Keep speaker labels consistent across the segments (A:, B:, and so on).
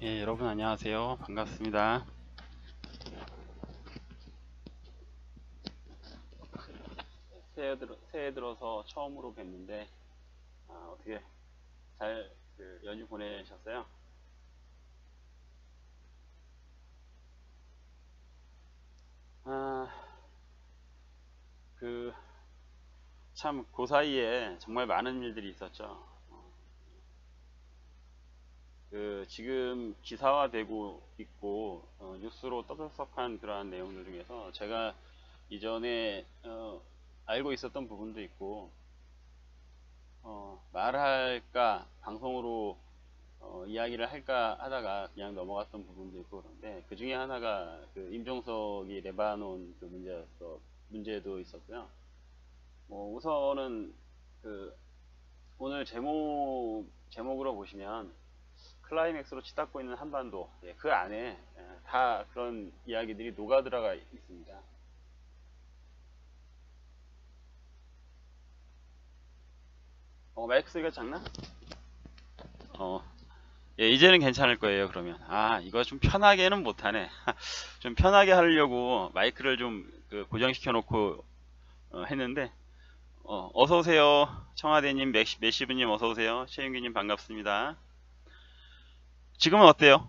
A: 예, 여러분 안녕하세요. 반갑습니다. 새해 들어서 처음으로 뵙는데 어떻게 잘 연휴 보내셨어요? 아, 참 그 사이에 정말 많은 일들이 있었죠. 지금 기사화되고 있고 뉴스로 떠들썩한 그러한 내용들 중에서 제가 이전에 알고 있었던 부분도 있고 말할까 방송으로 이야기를 할까 하다가 그냥 넘어갔던 부분도 있고 그런데 그 중에 하나가 임종석이 레바논 문제도 있었고요. 우선은 그 오늘 제목으로 보시면 클라이맥스로 치닫고 있는 한반도, 그 안에 다 그런 이야기들이 녹아 들어가 있습니다. 마이크 소리가 작나? 어, 예, 이제는 괜찮을 거예요. 그러면 이거 좀 편하게는 못하네. 좀 편하게 하려고 마이크를 좀 고정시켜 놓고 했는데 어서 오세요. 청와대님, 메시브님 어서 오세요. 최윤기님 반갑습니다. 지금은 어때요?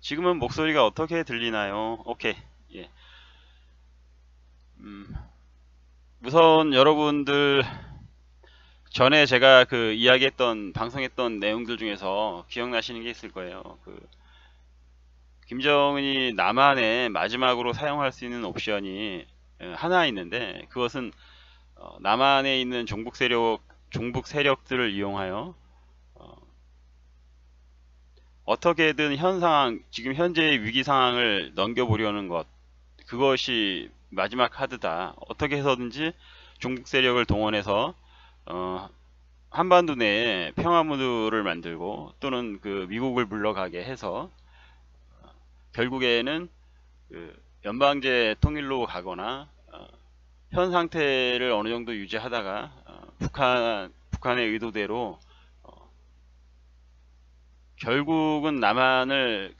A: 지금은 목소리가 어떻게 들리나요? 오케이. 예. 음, 우선 여러분들 전에 제가 이야기했던 방송했던 내용들 중에서 기억나시는 게 있을 거예요. 김정은이 남한에 마지막으로 사용할 수 있는 옵션이 하나 있는데 그것은 남한에 있는 종북 세력들을 이용하여 어떻게든 현 상황, 지금 현재의 위기 상황을 넘겨보려는 것, 그것이 마지막 카드다. 어떻게 해서든지 종북 세력을 동원해서 어, 한반도 내에 평화 무드를 만들고 또는 미국을 물러가게 해서 결국에는 연방제 통일로 가거나 현 상태를 어느 정도 유지하다가 북한의 의도대로 결국은 남한을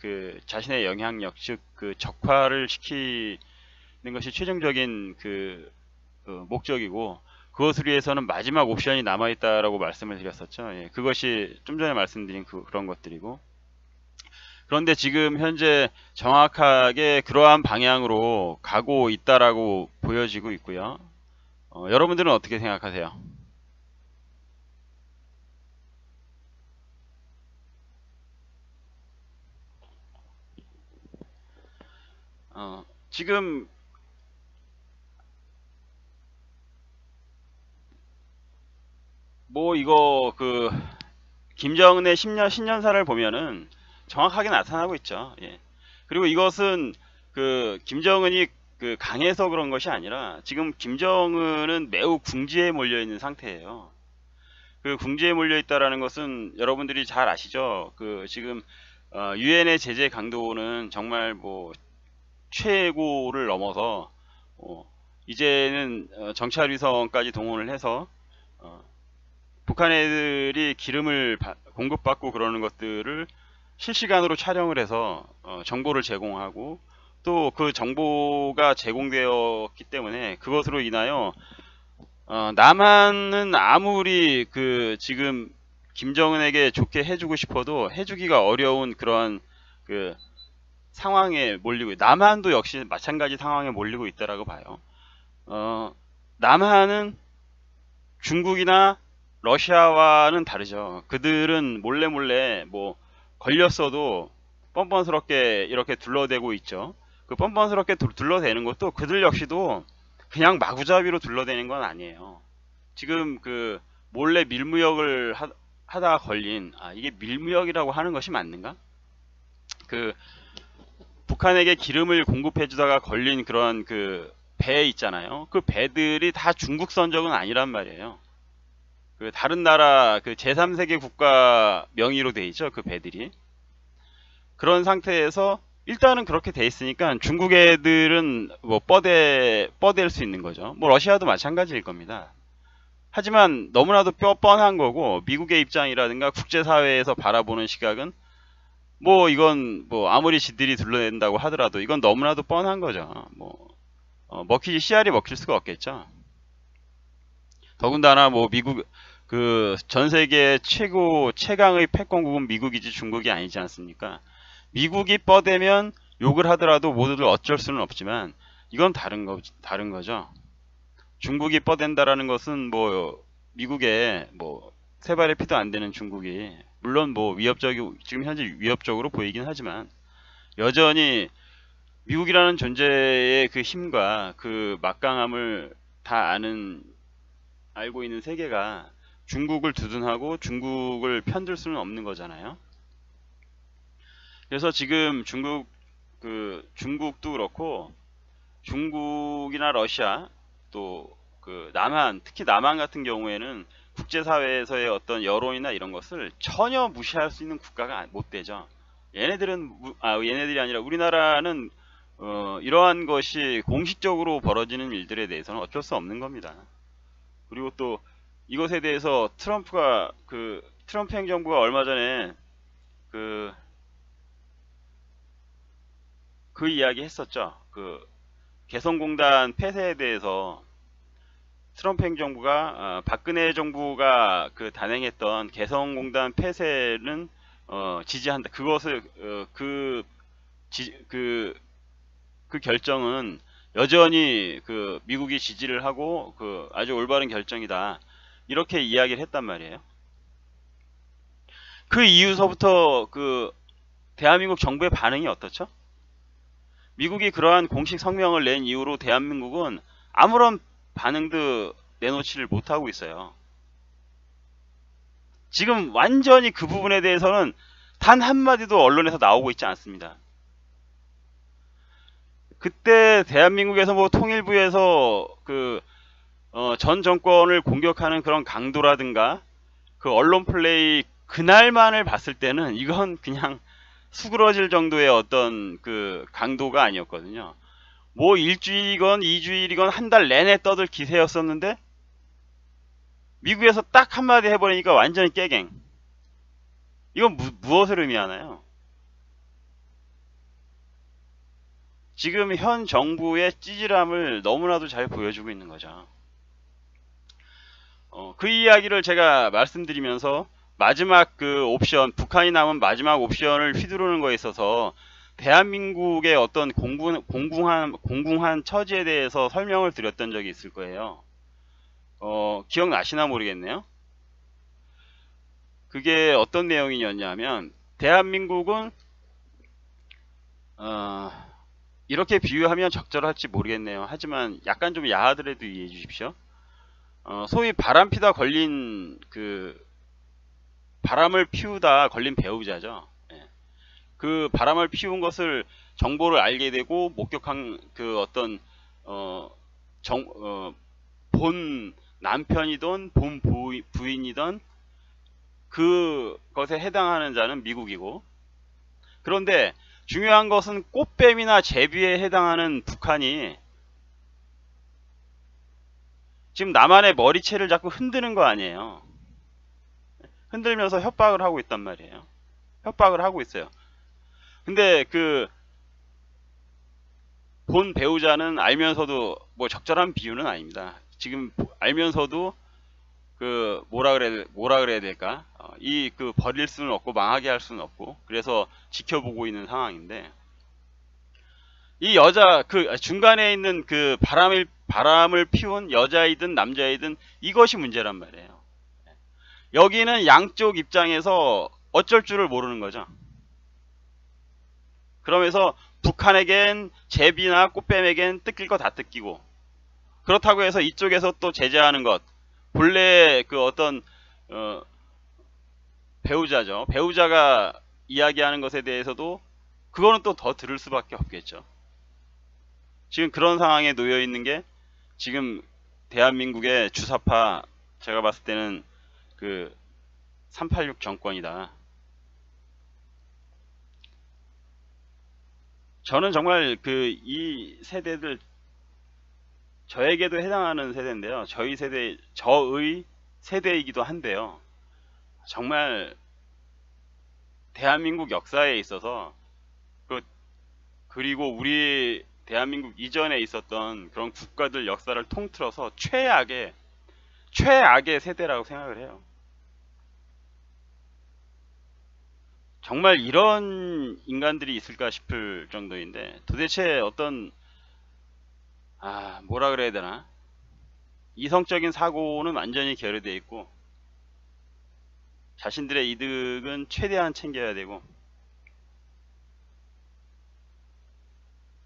A: 자신의 영향력, 즉 적화를 시키는 것이 최종적인 목적이고, 그것을 위해서는 마지막 옵션이 남아있다라고 말씀을 드렸었죠. 예, 그것이 좀 전에 말씀드린 그런 것들이고, 그런데 지금 현재 정확하게 그러한 방향으로 가고 있다라고 보여지고 있고요. 여러분들은 어떻게 생각하세요? 지금 뭐 이거 김정은의 10년사를 보면은 정확하게 나타나고 있죠. 예. 그리고 이것은 김정은이 강해서 그런 것이 아니라 지금 김정은은 매우 궁지에 몰려 있는 상태예요. 궁지에 몰려 있다라는 것은 여러분들이 잘 아시죠? 지금 유엔의 제재 강도는 정말 뭐 최고를 넘어서 이제는 정찰 위성까지 동원을 해서 어, 북한 애들이 기름을 공급받고 그러는 것들을 실시간으로 촬영을 해서 정보를 제공하고 또 그 정보가 제공되었기 때문에 그것으로 인하여 남한은 아무리 지금 김정은에게 좋게 해주고 싶어도 해주기가 어려운 그런 그 상황에 몰리고, 남한도 역시 마찬가지 상황에 몰리고 있다라고 봐요. 남한은 중국이나 러시아와는 다르죠. 그들은 몰래 몰래 뭐 걸렸어도 뻔뻔스럽게 이렇게 둘러대고 있죠. 뻔뻔스럽게 둘러대는 것도 그들 역시도 그냥 마구잡이로 둘러대는 건 아니에요. 지금 몰래 밀무역을 하다가 걸린, 이게 밀무역이라고 하는 것이 맞는가? 그 북한에게 기름을 공급해 주다가 걸린 그런 배 있잖아요. 그 배들이 다 중국 선적은 아니란 말이에요. 다른 나라 제3세계 국가 명의로 돼 있죠. 그 배들이. 그런 상태에서 일단은 그렇게 돼 있으니까 중국 애들은 뭐 뻗댈 수 있는 거죠. 뭐 러시아도 마찬가지일 겁니다. 하지만 너무나도 뻔한 거고, 미국의 입장이라든가 국제사회에서 바라보는 시각은 뭐 이건 뭐 아무리 지들이 둘러낸다고 하더라도 이건 너무나도 뻔한 거죠. 뭐 씨알이 먹힐 수가 없겠죠. 더군다나 뭐 미국 전 세계 최강의 패권국은 미국이지 중국이 아니지 않습니까? 미국이 뻗대면 욕을 하더라도 모두들 어쩔 수는 없지만 이건 다른 거죠. 중국이 뻗댄다라는 것은 뭐 미국의 뭐 세 발의 피도 안 되는 중국이 물론 뭐 지금 현재 위협적으로 보이긴 하지만 여전히 미국이라는 존재의 힘과 막강함을 다 알고 있는 세계가 중국을 두둔하고 중국을 편들 수는 없는 거잖아요. 그래서 지금 중국도 그렇고 중국이나 러시아 또 남한, 특히 남한 같은 경우에는 국제사회에서의 어떤 여론이나 이런 것을 전혀 무시할 수 있는 국가가 못 되죠. 얘네들이 아니라 우리나라는 이러한 것이 공식적으로 벌어지는 일들에 대해서는 어쩔 수 없는 겁니다. 그리고 또 이것에 대해서 트럼프 행정부가 얼마 전에 그 이야기 했었죠. 개성공단 폐쇄에 대해서 트럼프 행정부가 박근혜 정부가 단행했던 개성공단 폐쇄는 지지한다. 그것을 지, 그, 그 결정은 여전히 미국이 지지를 하고 아주 올바른 결정이다. 이렇게 이야기를 했단 말이에요. 그 이후서부터 대한민국 정부의 반응이 어떻죠? 미국이 그러한 공식 성명을 낸 이후로 대한민국은 아무런 반응도 내놓지를 못하고 있어요. 지금 완전히 그 부분에 대해서는 단 한마디도 언론에서 나오고 있지 않습니다. 그때 대한민국에서 뭐 통일부에서 전 정권을 공격하는 그런 강도라든가 언론 플레이 그날만을 봤을 때는 이건 그냥 수그러질 정도의 어떤 강도가 아니었거든요. 뭐 일주일이건 이주일이건 한 달 내내 떠들 기세였었는데 미국에서 딱 한마디 해버리니까 완전히 깨갱. 이건 무엇을 의미하나요? 지금 현 정부의 찌질함을 너무나도 잘 보여주고 있는 거죠. 그 이야기를 제가 말씀드리면서 마지막 옵션, 북한이 남은 마지막 옵션을 휘두르는 거에 있어서 대한민국의 어떤 공궁한 처지에 대해서 설명을 드렸던 적이 있을 거예요. 기억나시나 모르겠네요. 그게 어떤 내용이었냐면 대한민국은 이렇게 비유하면 적절할지 모르겠네요. 하지만 약간 좀 야하더라도 이해해 주십시오. 소위 바람피다 걸린 바람을 피우다 걸린 배우자죠. 예. 그 바람을 피운 것을 정보를 알게 되고 목격한 어떤 본 남편이든 본 부인이든 그것에 해당하는 자는 미국이고, 그런데 중요한 것은 꽃뱀이나 제비에 해당하는 북한이 지금 남한의 머리채를 자꾸 흔드는 거 아니에요. 흔들면서 협박을 하고 있단 말이에요. 협박을 하고 있어요. 근데 본 배우자는 알면서도, 뭐 적절한 비유는 아닙니다. 지금 알면서도 뭐라 그래야 될까? 버릴 수는 없고 망하게 할 수는 없고, 그래서 지켜보고 있는 상황인데, 이 여자 중간에 있는 바람을 피운 여자이든 남자이든 이것이 문제란 말이에요. 여기는 양쪽 입장에서 어쩔 줄을 모르는 거죠. 그러면서 북한에겐 제비나 꽃뱀에겐 뜯길 거 다 뜯기고, 그렇다고 해서 이쪽에서 또 제재하는 것, 본래 어떤 배우자죠. 배우자가 이야기하는 것에 대해서도 그거는 또 더 들을 수밖에 없겠죠. 지금 그런 상황에 놓여 있는 게 지금 대한민국의 주사파, 제가 봤을 때는 386 정권이다. 저는 정말 이 세대들, 저에게도 해당하는 세대인데요. 저의 세대이기도 한데요. 정말 대한민국 역사에 있어서 그리고 우리 대한민국 이전에 있었던 그런 국가들 역사를 통틀어서 최악의 세대라고 생각을 해요. 정말 이런 인간들이 있을까 싶을 정도인데, 도대체 어떤 뭐라 그래야 되나, 이성적인 사고는 완전히 결여되어 있고 자신들의 이득은 최대한 챙겨야 되고,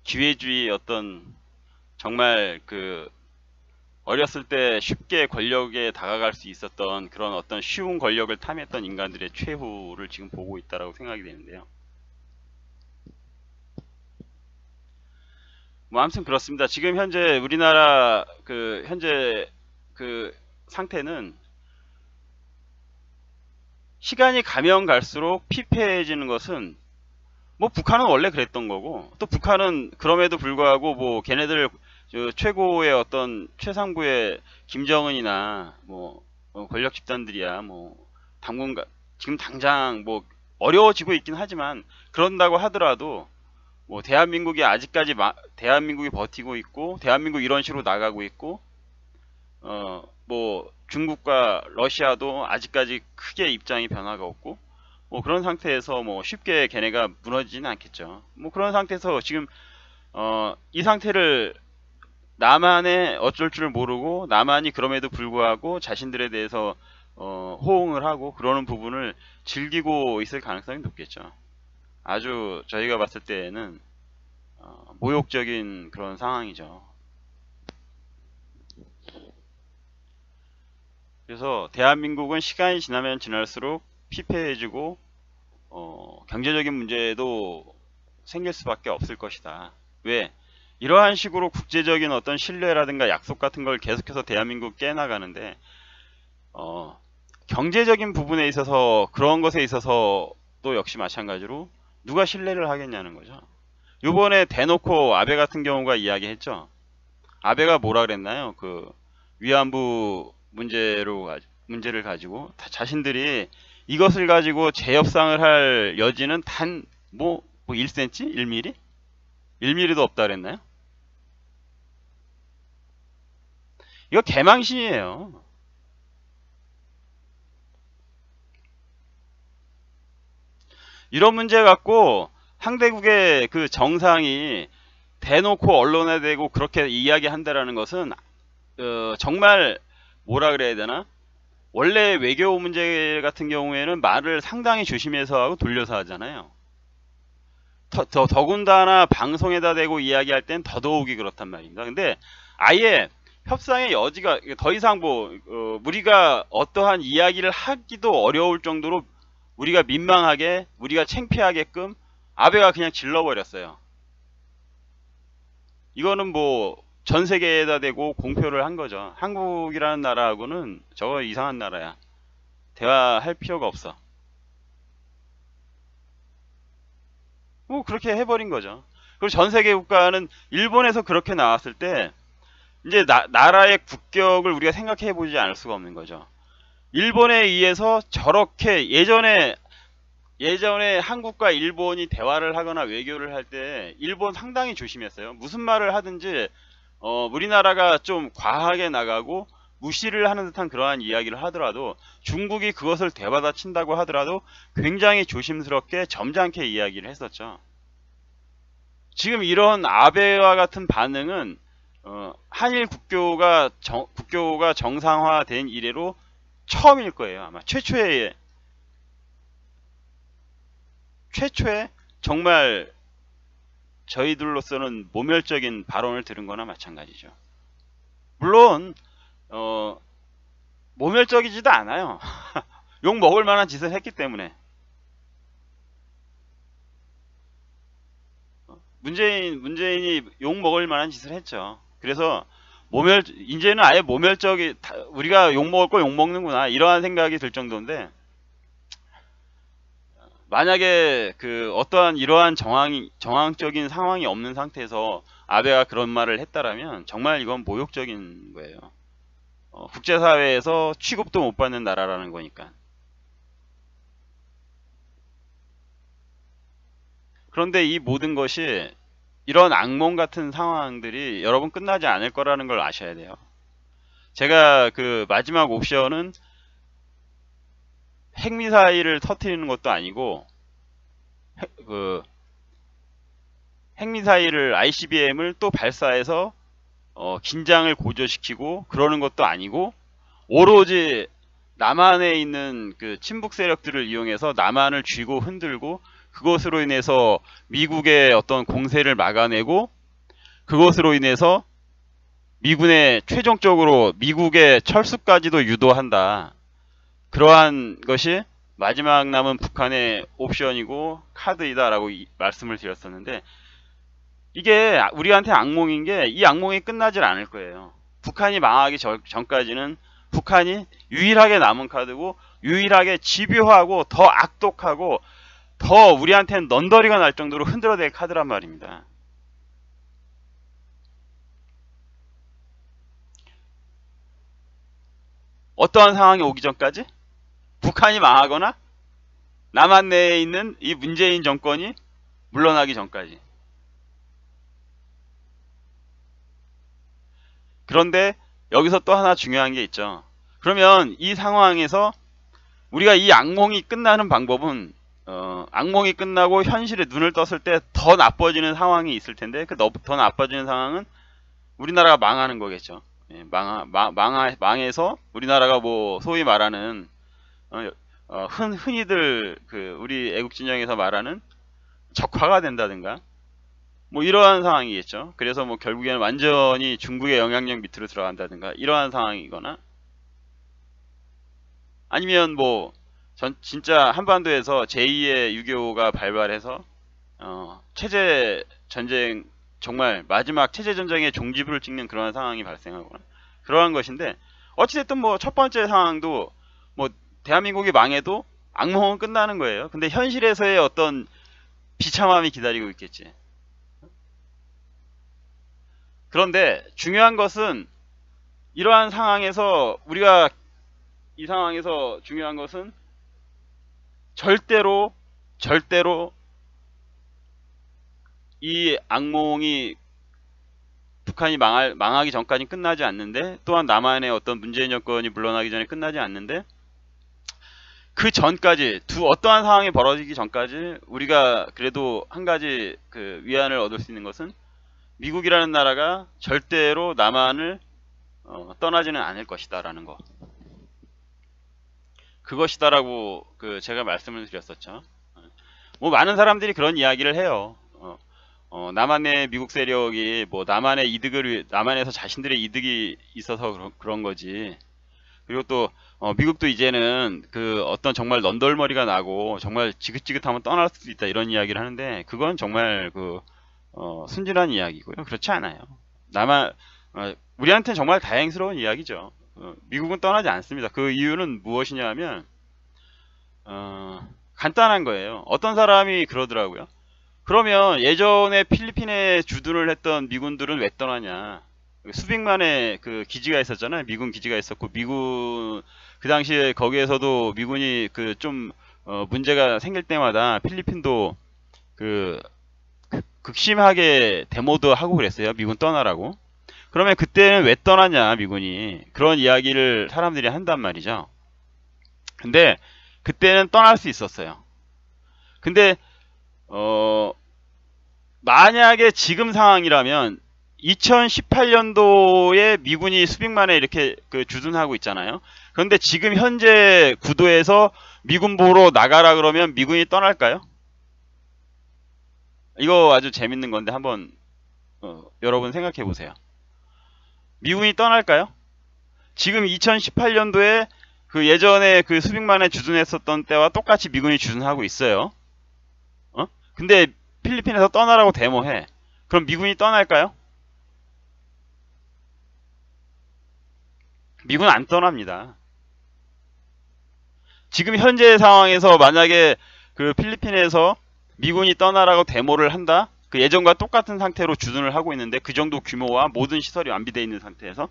A: 기회주의 어떤 정말 어렸을 때 쉽게 권력에 다가갈 수 있었던 그런 어떤 쉬운 권력을 탐했던 인간들의 최후를 지금 보고 있다라고 생각이 되는데요. 뭐 아무튼 그렇습니다. 지금 현재 우리나라 현재 상태는 시간이 가면 갈수록 피폐해지는 것은, 뭐 북한은 원래 그랬던 거고, 또 북한은 그럼에도 불구하고 뭐 걔네들 최고의 어떤 최상부의 김정은이나 뭐 권력 집단들이야 뭐 당분간 지금 당장 뭐 어려워지고 있긴 하지만 그런다고 하더라도 뭐 대한민국이 아직까지 대한민국이 버티고 있고 대한민국 이런 식으로 나가고 있고 뭐 중국과 러시아도 아직까지 크게 입장이 변화가 없고 뭐 그런 상태에서 뭐 쉽게 걔네가 무너지지는 않겠죠. 뭐 그런 상태에서 지금 이 상태를 나만의 어쩔 줄 모르고 나만이 그럼에도 불구하고 자신들에 대해서 호응을 하고 그러는 부분을 즐기고 있을 가능성이 높겠죠. 아주 저희가 봤을 때에는 모욕적인 그런 상황이죠. 그래서 대한민국은 시간이 지나면 지날수록 피폐해지고 경제적인 문제도 생길 수밖에 없을 것이다. 왜? 이러한 식으로 국제적인 어떤 신뢰라든가 약속 같은 걸 계속해서 대한민국 깨나가는데 경제적인 부분에 있어서 그런 것에 있어서도 역시 마찬가지로 누가 신뢰를 하겠냐는 거죠. 요번에 대놓고 아베 같은 경우가 이야기했죠. 아베가 뭐라 그랬나요? 그 위안부 문제를 가지고 자신들이 이것을 가지고 재협상을 할 여지는 단 뭐 1cm? 1mm? 1mm도 없다 그랬나요? 이거 개망신이에요. 이런 문제 갖고 상대국의 그 정상이 대놓고 언론에 대고 그렇게 이야기한다라는 것은 정말 뭐라 그래야 되나? 원래 외교 문제 같은 경우에는 말을 상당히 조심해서 하고 돌려서 하잖아요. 더군다나 방송에다 대고 이야기할 땐 더더욱이 그렇단 말입니다. 근데 아예 협상의 여지가 더 이상 뭐 우리가 어떠한 이야기를 하기도 어려울 정도로 우리가 민망하게 우리가 창피하게끔 아베가 그냥 질러버렸어요. 이거는 뭐 전 세계에다 대고 공표를 한 거죠. 한국이라는 나라하고는 저거 이상한 나라야. 대화할 필요가 없어. 뭐 그렇게 해버린 거죠. 그리고 전 세계 국가는 일본에서 그렇게 나왔을 때 이제 나라의 국격을 우리가 생각해 보지 않을 수가 없는 거죠. 일본에 의해서 저렇게 예전에 한국과 일본이 대화를 하거나 외교를 할 때 일본 상당히 조심했어요. 무슨 말을 하든지 우리나라가 좀 과하게 나가고 무시를 하는 듯한 그러한 이야기를 하더라도 중국이 그것을 되받아친다고 하더라도 굉장히 조심스럽게 점잖게 이야기를 했었죠. 지금 이런 아베와 같은 반응은 한일 국교가 정상화된 이래로 처음일 거예요. 아마 최초의 정말 저희들로서는 모멸적인 발언을 들은 거나 마찬가지죠. 물론 모멸적이지도 않아요. 욕 먹을 만한 짓을 했기 때문에. 문재인이 욕 먹을 만한 짓을 했죠. 그래서 이제는 아예 우리가 욕 먹을 거 욕 먹는구나 이러한 생각이 들 정도인데, 만약에 그 어떠한 이러한 정황적인 상황이 없는 상태에서 아베가 그런 말을 했다라면 정말 이건 모욕적인 거예요. 국제사회에서 취급도 못 받는 나라라는 거니까. 그런데 이 모든 것이 이런 악몽 같은 상황들이 여러분 끝나지 않을 거라는 걸 아셔야 돼요. 제가 그 마지막 옵션은 핵미사일을 터뜨리는 것도 아니고 그 핵미사일을 ICBM을 또 발사해서 긴장을 고조시키고 그러는 것도 아니고 오로지 남한에 있는 그 친북 세력들을 이용해서 남한을 쥐고 흔들고 그것으로 인해서 미국의 어떤 공세를 막아내고 그것으로 인해서 최종적으로 미국의 철수까지도 유도한다. 그러한 것이 마지막 남은 북한의 옵션이고 카드이다라고 말씀을 드렸었는데, 이게 우리한테 악몽인 게 이 악몽이 끝나질 않을 거예요. 북한이 망하기 전까지는 북한이 유일하게 남은 카드고 유일하게 집요하고 더 악독하고 더 우리한테는 넌더리가 날 정도로 흔들어댈 카드란 말입니다. 어떠한 상황이 오기 전까지? 북한이 망하거나 남한 내에 있는 이 문재인 정권이 물러나기 전까지. 그런데 여기서 또 하나 중요한 게 있죠. 그러면 이 상황에서 우리가 이 악몽이 끝나는 방법은 악몽이 끝나고 현실에 눈을 떴을 때 더 나빠지는 상황이 있을 텐데 그 더 나빠지는 상황은 우리나라가 망하는 거겠죠. 예, 망해서 우리나라가 뭐 소위 말하는 흔히들 그 우리 애국 진영에서 말하는 적화가 된다든가 뭐 이러한 상황이겠죠. 그래서 뭐 결국에는 완전히 중국의 영향력 밑으로 들어간다든가 이러한 상황이거나 아니면 뭐 진짜 한반도에서 제2의 6.25가 발발해서 체제 전쟁 정말 마지막 체제 전쟁의 종지부를 찍는 그러한 상황이 발생하거나 그러한 것인데 어찌됐든 뭐 첫 번째 상황도 뭐 대한민국이 망해도 악몽은 끝나는 거예요. 근데 현실에서의 어떤 비참함이 기다리고 있겠지. 그런데 중요한 것은 이러한 상황에서 우리가 이 상황에서 중요한 것은 절대로 이 악몽이 북한이 망하기 전까지 끝나지 않는데 또한 남한의 어떤 문재인 정권이 물러나기 전에 끝나지 않는데 그 전까지 어떠한 상황이 벌어지기 전까지 우리가 그래도 한 가지 그 위안을 얻을 수 있는 것은 미국이라는 나라가 절대로 남한을 떠나지는 않을 것이다라는 거. 그것이다라고 그 제가 말씀을 드렸었죠. 뭐 많은 사람들이 그런 이야기를 해요. 남한의 미국 세력이 뭐 남한에서 자신들의 이득이 있어서 그런 거지. 그리고 또 미국도 이제는 그 어떤 정말 넌덜머리가 나고 정말 지긋지긋하면 떠날 수도 있다 이런 이야기를 하는데 그건 정말 그 순진한 이야기고요. 그렇지 않아요. 우리한테는 정말 다행스러운 이야기죠. 미국은 떠나지 않습니다. 그 이유는 무엇이냐 하면 간단한 거예요. 어떤 사람이 그러더라고요. 그러면 예전에 필리핀에 주둔을 했던 미군들은 왜 떠나냐? 수백만의 그 기지가 있었잖아요. 미군 기지가 있었고 미군 그 당시에 거기에서도 미군이 그 좀 문제가 생길 때마다 필리핀도 그 극심하게 데모도 하고 그랬어요. 미군 떠나라고. 그러면 그때는 왜 떠나냐 미군이 그런 이야기를 사람들이 한단 말이죠. 근데 그때는 떠날 수 있었어요. 근데 만약에 지금 상황이라면 2018년도에 미군이 수백만에 이렇게 그 주둔하고 있잖아요. 그런데 지금 현재 구도에서 미군 보러 나가라 그러면 미군이 떠날까요? 이거 아주 재밌는 건데 한번 여러분 생각해 보세요. 미군이 떠날까요? 지금 2018년도에 그 예전에 그 수백만에 주둔했었던 때와 똑같이 미군이 주둔하고 있어요. 근데 필리핀에서 떠나라고 데모해. 그럼 미군이 떠날까요? 미군은 안 떠납니다. 지금 현재 상황에서 만약에 그 필리핀에서 미군이 떠나라고 데모를 한다? 그 예전과 똑같은 상태로 주둔을 하고 있는데 그 정도 규모와 모든 시설이 완비되어 있는 상태에서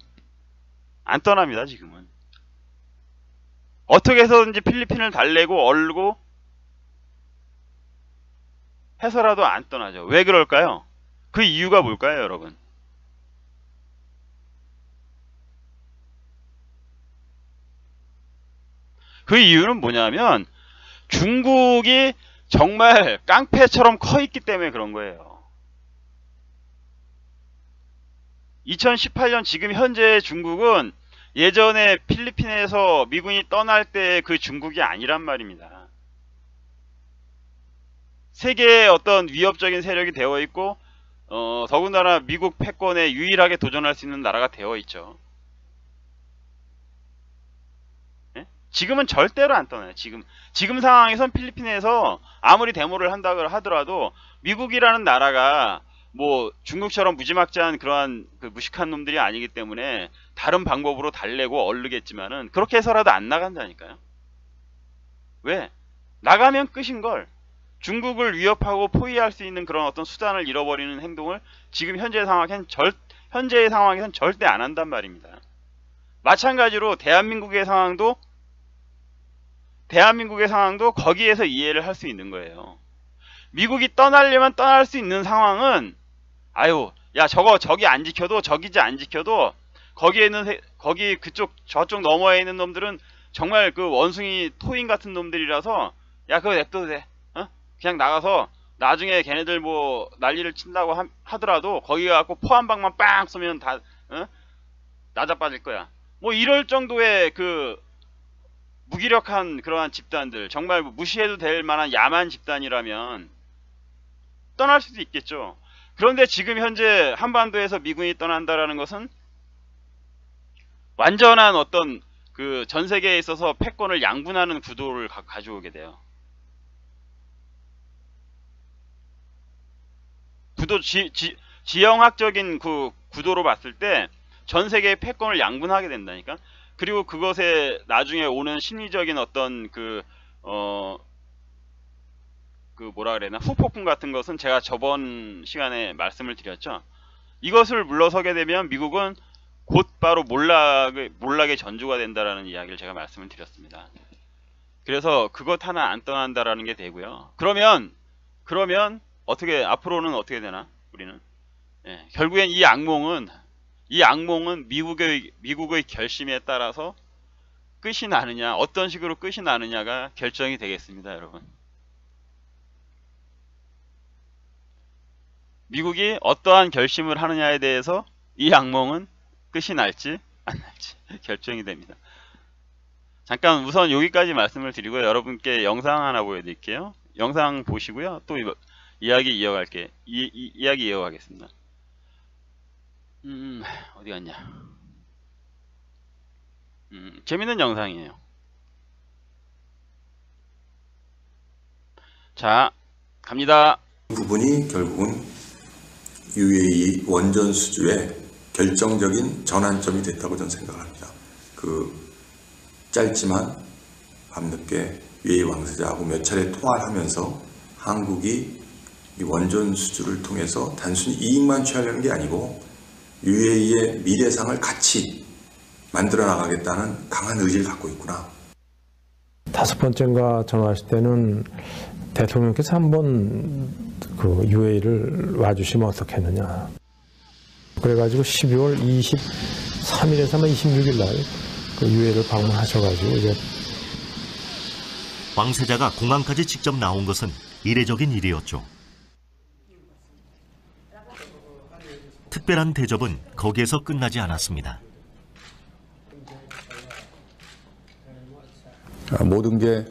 A: 안 떠납니다. 지금은. 어떻게 해서든지 필리핀을 달래고 얼고 해서라도 안 떠나죠. 왜 그럴까요? 그 이유가 뭘까요, 여러분? 그 이유는 뭐냐면 중국이 정말 깡패처럼 커 있기 때문에 그런 거예요. 2018년 지금 현재 중국은 예전에 필리핀에서 미군이 떠날 때 그 중국이 아니란 말입니다. 세계의 어떤 위협적인 세력이 되어 있고 더군다나 미국 패권에 유일하게 도전할 수 있는 나라가 되어 있죠. 예? 지금은 절대로 안 떠나요. 지금 상황에선 필리핀에서 아무리 데모를 한다 하더라도 미국이라는 나라가 뭐 중국처럼 무지막지한 그러한 그 무식한 놈들이 아니기 때문에 다른 방법으로 달래고 얼르겠지만은 그렇게 해서라도 안 나간다니까요. 왜? 나가면 끝인걸. 중국을 위협하고 포위할 수 있는 그런 어떤 수단을 잃어버리는 행동을 지금 현재의 상황에선 절대 안 한단 말입니다. 마찬가지로 대한민국의 상황도 거기에서 이해를 할 수 있는 거예요. 미국이 떠나려면 떠날 수 있는 상황은, 아유, 야, 저기 안 지켜도, 저기지 안 지켜도, 거기에 있는, 거기 저쪽 너머에 있는 놈들은 정말 그 원숭이 토인 같은 놈들이라서, 야, 그거 냅둬도 돼. 어? 그냥 나가서, 나중에 걔네들 뭐, 난리를 친다고 하더라도, 거기 가갖고 포 한 방만 빵 쏘면 다, 어? 나자빠질 거야. 뭐, 이럴 정도의 그, 무기력한 그러한 집단들, 정말 무시해도 될 만한 야만 집단이라면, 떠날 수도 있겠죠. 그런데 지금 현재 한반도에서 미군이 떠난다라는 것은 완전한 어떤 그 전 세계에 있어서 패권을 양분하는 구도를 가져오게 돼요. 지형학적인 그 구도로 봤을 때 전 세계의 패권을 양분하게 된다니까. 그리고 그것에 나중에 오는 심리적인 어떤 그 뭐라 그래나 후폭풍 같은 것은 제가 저번 시간에 말씀을 드렸죠. 이것을 물러서게 되면 미국은 곧바로 몰락의 전주가 된다라는 이야기를 제가 말씀을 드렸습니다. 그래서 그것 하나 안 떠난다라는 게 되고요. 그러면 앞으로는 어떻게 되나 우리는, 예, 결국엔 이 악몽은 미국의 결심에 따라서 끝이 나느냐, 어떤 식으로 끝이 나느냐가 결정이 되겠습니다, 여러분. 미국이 어떠한 결심을 하느냐에 대해서 이 악몽은 끝이 날지 안 날지 결정이 됩니다. 잠깐 우선 여기까지 말씀을 드리고 여러분께 영상 하나 보여드릴게요. 영상 보시고요. 또 이야기 이어가겠습니다. 어디 갔냐? 재밌는 영상이에요. 자, 갑니다.
B: 부분이 결국은 UAE 원전 수주의 결정적인 전환점이 됐다고 저는 생각합니다. 그 짧지만 밤늦게 UAE 왕세자하고 몇 차례 통화를 하면서 한국이 이 원전 수주를 통해서 단순히 이익만 취하려는 게 아니고 UAE의 미래상을 같이 만들어 나가겠다는 강한 의지를 갖고 있구나.
C: 5번째인가 전화하실 때는 대통령께서 한번 그 UAE를 와주시면 어떻겠느냐. 그래가지고 12월 23일에서 아마 26일 날 그 UAE를 방문하셔가지고 이제
D: 왕세자가 공항까지 직접 나온 것은 이례적인 일이었죠. 특별한 대접은 거기에서 끝나지 않았습니다.
B: 모든 게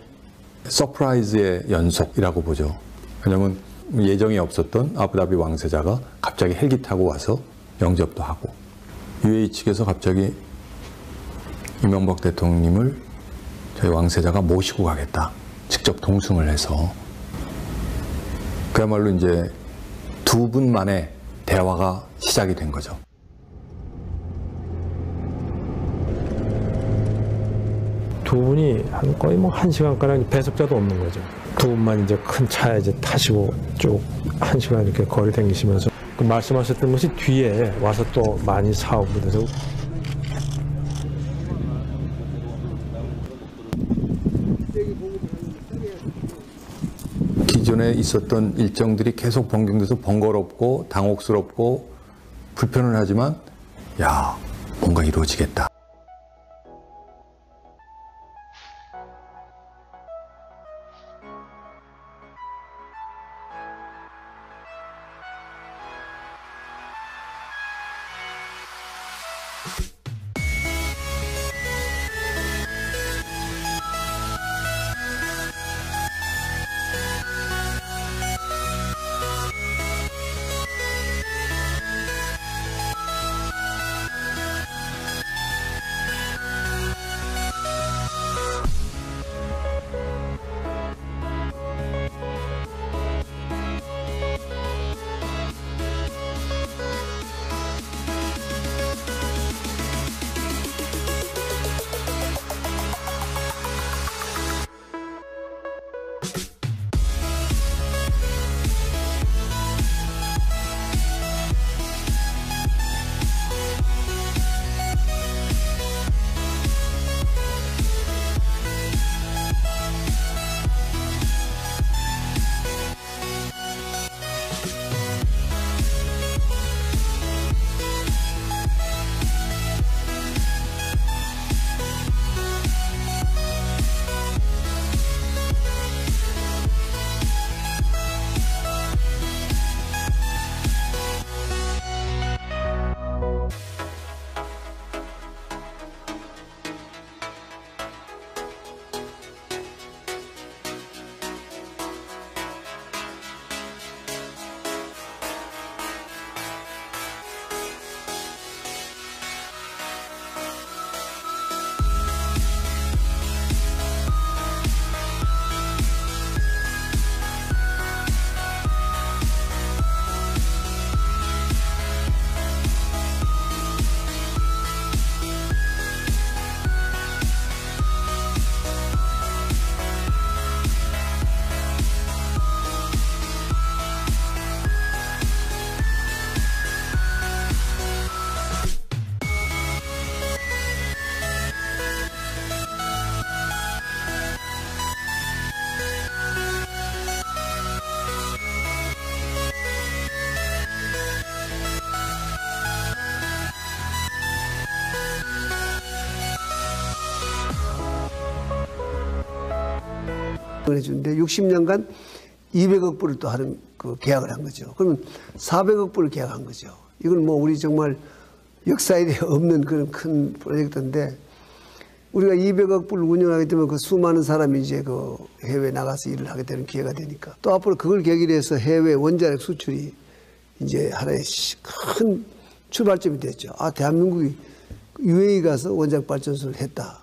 B: 서프라이즈의 연속이라고 보죠. 왜냐하면 예정이 없었던 아부다비 왕세자가 갑자기 헬기 타고 와서 영접도 하고, UAE 측에서 갑자기 이명박 대통령님을 저희 왕세자가 모시고 가겠다, 직접 동승을 해서 그야말로 이제 두 분만의 대화가 시작이 된 거죠.
C: 두 분이 거의 뭐 1시간가량 배석자도 없는 거죠. 두 분만 이제 큰 차에 이제 타시고 쭉 1시간 이렇게 거리 다니시면서 그 말씀하셨던 것이 뒤에 와서 또 많이 사오고 그래서
B: 기존에 있었던 일정들이 계속 변경돼서 번거롭고 당혹스럽고 불편은 하지만 야, 뭔가 이루어지겠다.
E: 해주는데 60년간 200억 불을 또 하는 그 계약을 한 거죠. 그러면 400억 불을 계약한 거죠. 이건 뭐 우리 정말 역사에 없는 그런 큰 프로젝트인데 우리가 200억 불을 운영하게 되면 그 수많은 사람이 이제 그 해외에 나가서 일을 하게 되는 기회가 되니까 또 앞으로 그걸 계기로 해서 해외 원자력 수출이 이제 하나의 큰 출발점이 됐죠. 아, 대한민국이 UAE 가서 원자력 발전소를 했다.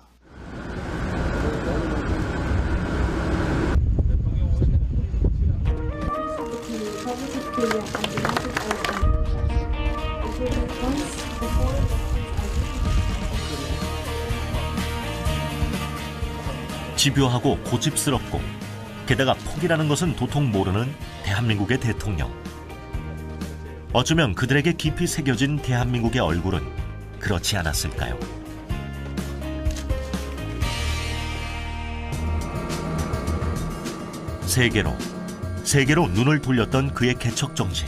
D: 집요하고 고집스럽고 게다가 포기라는 것은 도통 모르는 대한민국의 대통령. 어쩌면 그들에게 깊이 새겨진 대한민국의 얼굴은 그렇지 않았을까요? 세계로 눈을 돌렸던 그의 개척 정신.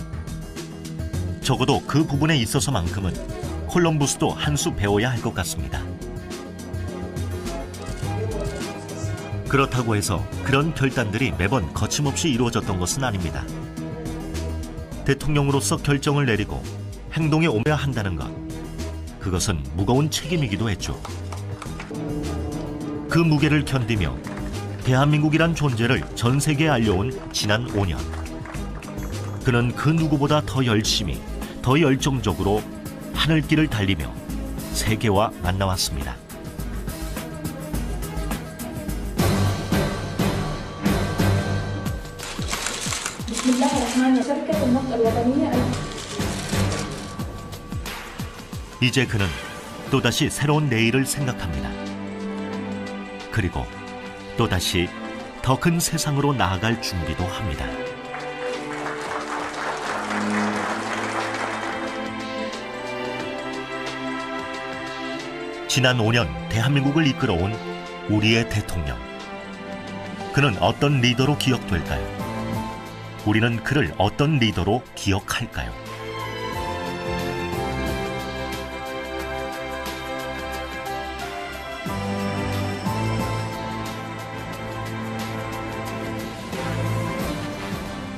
D: 적어도 그 부분에 있어서만큼은 콜럼부스도 한 수 배워야 할 것 같습니다. 그렇다고 해서 그런 결단들이 매번 거침없이 이루어졌던 것은 아닙니다. 대통령으로서 결정을 내리고 행동에 옮겨야 한다는 것, 그것은 무거운 책임이기도 했죠. 그 무게를 견디며 대한민국이란 존재를 전 세계에 알려온 지난 5년. 그는 그 누구보다 더 열심히, 더 열정적으로 하늘길을 달리며 세계와 만나왔습니다. 이제 그는 또다시 새로운 내일을 생각합니다. 그리고 또다시 더 큰 세상으로 나아갈 준비도 합니다. 지난 5년 대한민국을 이끌어온 우리의 대통령. 그는 어떤 리더로 기억될까요? 우리는 그를 어떤 리더로 기억할까요?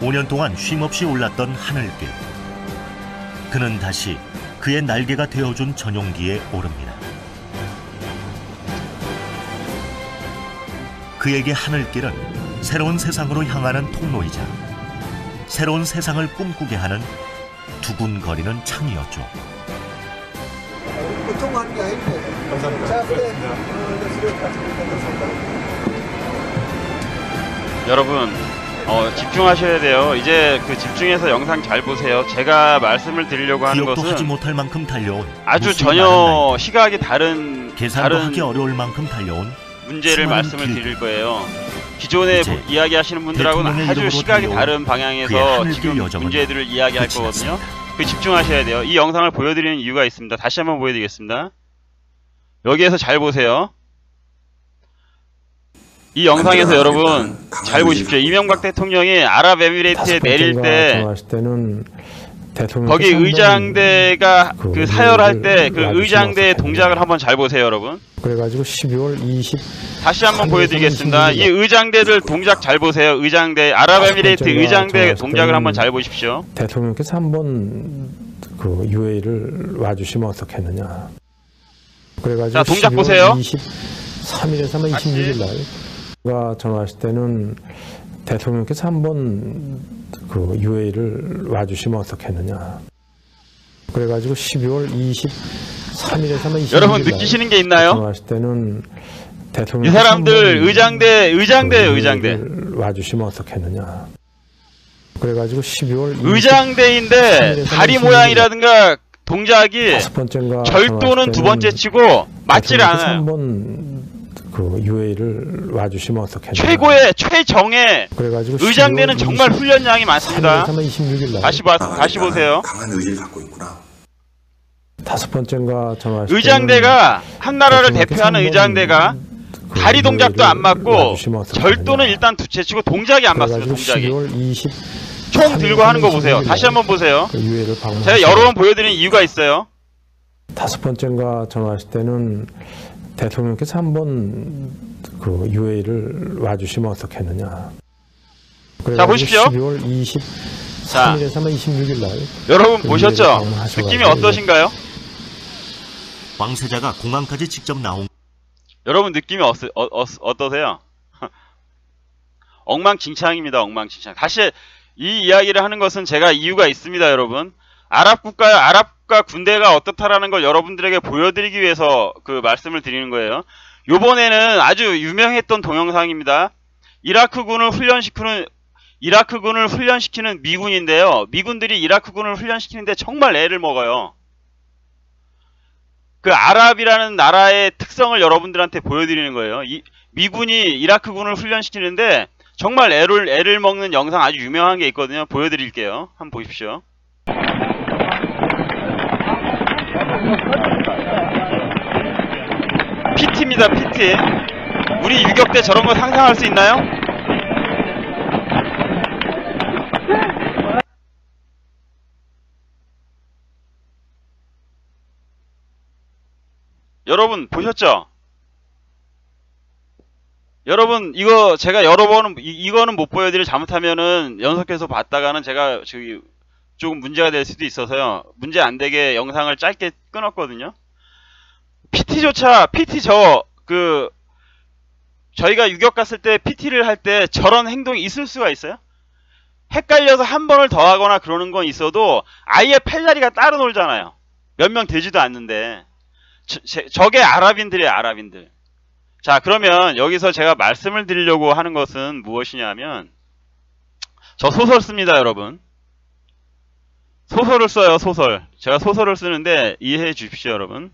D: (5년) 동안 쉼없이 올랐던 하늘길. 그는 다시 그의 날개가 되어준 전용기에 오릅니다. 그에게 하늘길은 새로운 세상으로 향하는 통로이자 새로운 세상을 꿈꾸게 하는 두근거리는 창이었죠.
E: 보통 하는 게 아닌데. 감사합니다.
A: 여러분 집중하셔야 돼요. 이제 그 집중해서 영상 잘 보세요. 제가 말씀을 드리려고 하는
D: 기억도 하지
A: 것은
D: 못할 만큼 달려온
A: 아주 전혀 시각이 다른
D: 계산도 하기 어려울 만큼 달려온
A: 문제를
D: 수많은
A: 말씀을
D: 길들.
A: 드릴 거예요. 기존에
D: 이제
A: 이야기하시는 분들하고는
D: 대통령의
A: 아주
D: 이름으로
A: 시각이
D: 달려온
A: 다른
D: 그의
A: 방향에서
D: 하늘길
A: 지금
D: 여정은
A: 문제들을 이야기할
D: 끝이
A: 거거든요.
D: 났습니다.
A: 그 집중하셔야 돼요. 이 영상을 보여드리는 이유가 있습니다. 다시 한번 보여드리겠습니다. 여기에서 잘 보세요. 이 영상에서 여러분 잘 보십시오. 이명박 대통령이 아랍에미레이트에 내릴 때 거기 의장대가 그 사열할 때 그 의장대의 동작을 한번 잘 보세요, 여러분.
C: 그래가지고 12월 20
A: 다시 한번 보여드리겠습니다. 이 의장대들 동작 잘 보세요. 의장대 아랍에미레이트 의장대 동작을 한번 잘 보십시오.
C: 대통령께서 한번 그 UAE를 와주시면 어떻겠느냐. 그래가지고
A: 자, 동작 보세요.
C: 23일에서 아마 26일 날가 전화하실 때는 대통령께서 한번 그 UAE를 와주시면 어떻겠느냐. 그래가지고 12월 23일에서 아마 26일
A: 여러분 느끼시는 게 있나요?
C: 전화하실 때는
A: 이 사람들 의장대
C: 와주시면 어떻겠느냐. 그래가지고 12월
A: 의장대인데 다리 모양이라든가 동작이
C: 다섯 번째인가
A: 절도는 두 번째 치고 맞지를 않아요.
C: 한번 그 UAE를 와주시면 어떻겠냐.
A: 최고의 최정의 의장대는 정말 훈련량이 많습니다.
C: 26일 날
A: 다시 보세요.
B: 강한 의지를 갖고 있구나.
C: 다섯 번째인가 전화하실
A: 의장대가 한 나라를 대표하는 의장대가 다리 동작도 안 맞고 절도는 일단 두 채 치고 동작이 안 맞습니다. 동작이. 총 들고 하는 거 보세요. 다시 한번 보세요. 제가 여러 번 보여드리는 이유가 있어요.
C: 다섯 번째인가 전화하실 때는 대통령께서 한번 그 UAE를 와주시면 어떻겠느냐.
A: 자, 보십시오.
C: 12월 23일에서 아마 26일 날
A: 여러분
C: 그
A: 보셨죠?
C: UAE 방문하셔가지고
A: 느낌이 어떠신가요?
D: 왕세자가 공항까지 직접 나온
A: 여러분 느낌이 어떠세요? 엉망진창입니다. 엉망진창. 다시 이 이야기를 하는 것은 제가 이유가 있습니다. 여러분, 아랍 국가 군대가 어떻다라는 걸 여러분들에게 보여드리기 위해서 그 말씀을 드리는 거예요. 요번에는 아주 유명했던 동영상입니다. 이라크군을 훈련시키는 미군인데요. 미군들이 이라크군을 훈련시키는데 정말 애를 먹어요. 그 아랍이라는 나라의 특성을 여러분들한테 보여드리는 거예요. 미군이 이라크군을 훈련시키는데 정말 애를 먹는 영상 아주 유명한 게 있거든요. 보여드릴게요. 한번 보십시오. PT입니다. PT. 우리 유격 때 저런 거 상상할 수 있나요? 여러분 보셨죠? 여러분 이거 제가 여러 번은 이거는 못 보여드릴, 잘못하면은 연속해서 봤다가는 제가 저기 조금 문제가 될 수도 있어서요. 문제 안 되게 영상을 짧게 끊었거든요. PT 저희가 유격 갔을 때 PT를 할 때 저런 행동이 있을 수가 있어요? 헷갈려서 한 번을 더 하거나 그러는 건 있어도 아예 팔다리가 따로 놀잖아요. 몇 명 되지도 않는데. 저게 아랍인들이에요. 아랍인들. 자, 그러면 여기서 제가 말씀을 드리려고 하는 것은 무엇이냐면, 저 소설 씁니다. 여러분, 소설을 써요. 소설. 제가 소설을 쓰는데 이해해 주십시오. 여러분,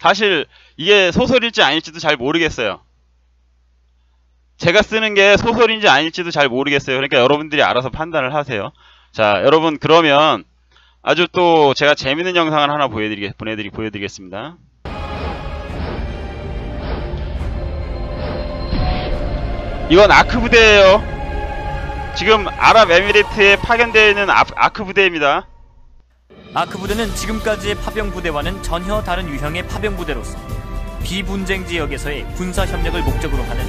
A: 사실 이게 소설일지 아닐지도 잘 모르겠어요. 제가 쓰는 게 소설인지 아닐지도 잘 모르겠어요. 그러니까 여러분들이 알아서 판단을 하세요. 자, 여러분, 그러면 아주 또 제가 재밌는 영상을 하나 보여드리겠습니다. 이건 아크 부대예요. 지금 아랍에미리트에 파견되어 있는 아크 부대입니다.
F: 아크 부대는 지금까지의 파병 부대와는 전혀 다른 유형의 파병 부대로서 비분쟁 지역에서의 군사 협력을 목적으로 하는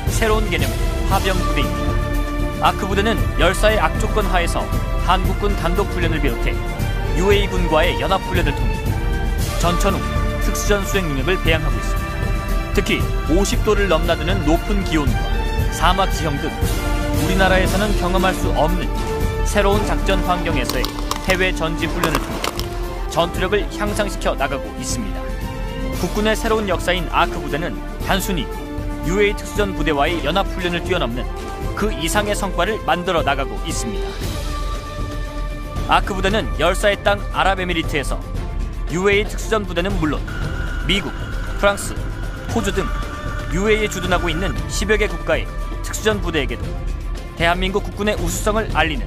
F: 새로운 개념의 파병 부대입니다. 아크 부대는 열사의 악조건 하에서 한국군 단독 훈련을 비롯해 UAE 군과의 연합 훈련을 통해 전천 후 특수전 수행 능력을 배양하고 있습니다. 특히 50도를 넘나드는 높은 기온과 사막 지형 등 우리나라에서는 경험할 수 없는 새로운 작전 환경에서의 해외 전지 훈련을 통해 전투력을 향상시켜 나가고 있습니다. 국군의 새로운 역사인 아크 부대는 단순히 UAE 특수전 부대와의 연합 훈련을 뛰어넘는 그 이상의 성과를 만들어 나가고 있습니다. 아크 부대는 열사의 땅 아랍에미리트에서 UAE 특수전 부대는 물론 미국, 프랑스, 호주 등 UAE에 주둔하고 있는 10여 개 국가의 특수전 부대에게도 대한민국 국군의 우수성을 알리는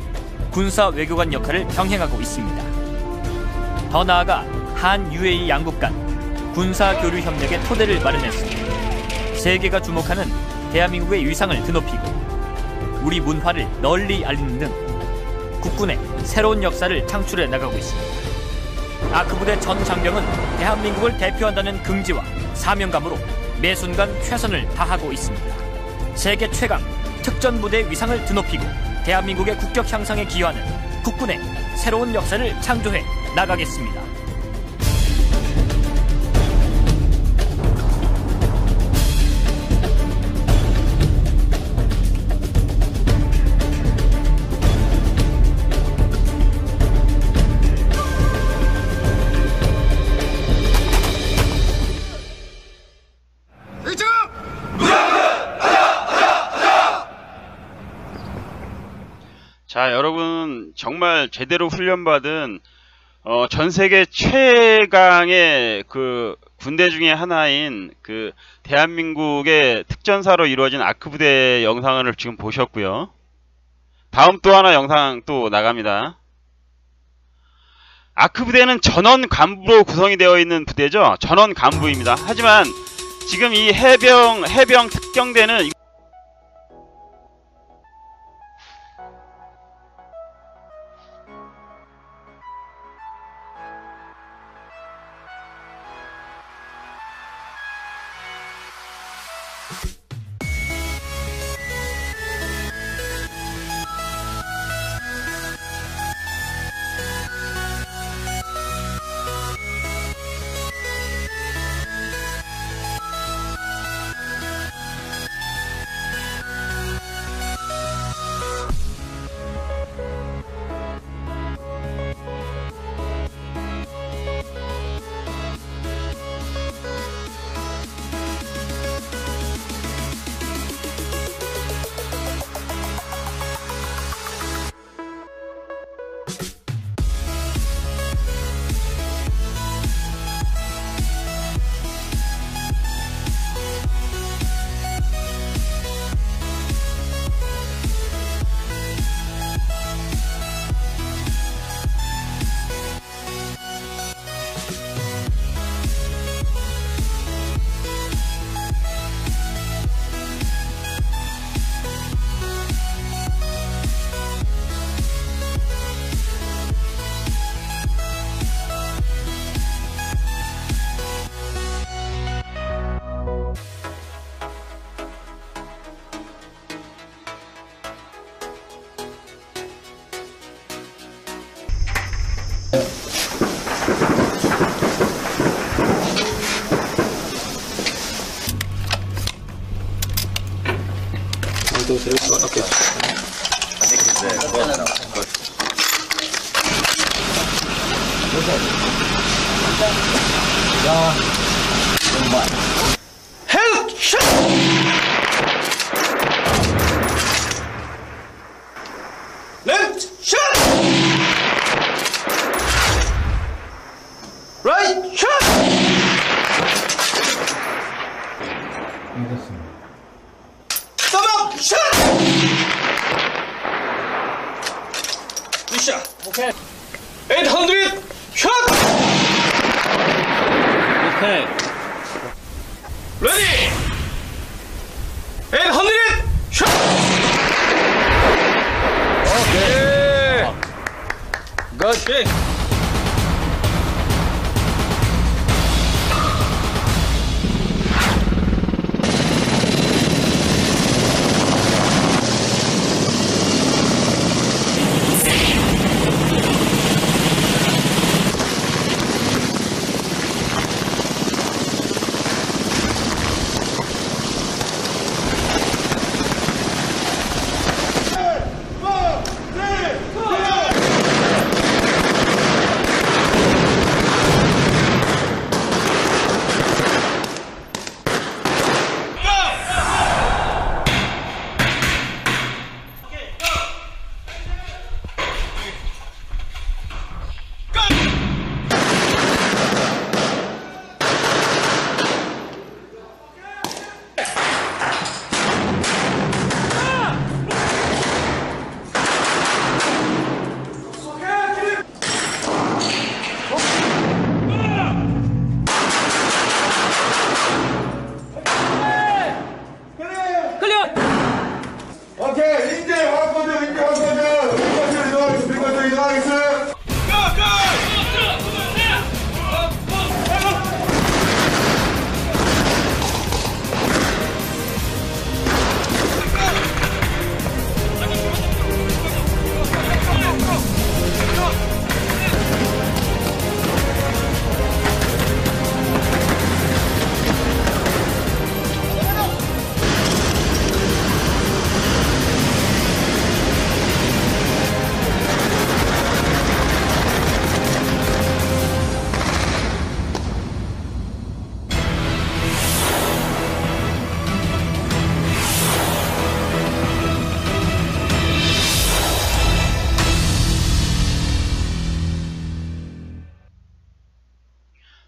F: 군사 외교관 역할을 병행하고 있습니다. 더 나아가 한 UAE 양국 간 군사 교류 협력의 토대를 마련했습니다. 세계가 주목하는 대한민국의 위상을 드높이고 우리 문화를 널리 알리는 등 국군의 새로운 역사를 창출해 나가고 있습니다. 아크 부대 전 장병은 대한민국을 대표한다는 긍지와 사명감으로 매 순간 최선을 다하고 있습니다. 세계 최강 특전부대의 위상을 드높이고 대한민국의 국격 향상에 기여하는 국군의 새로운 역사를 창조해 나가겠습니다.
A: 자, 여러분, 정말 제대로 훈련받은 전 세계 최강의 그 군대 중에 하나인 그 대한민국의 특전사로 이루어진 아크 부대 영상을 지금 보셨고요. 다음 또 하나 영상 또 나갑니다. 아크 부대는 전원 간부로 구성이 되어 있는 부대죠. 전원 간부입니다. 하지만 지금 이 해병 특경대는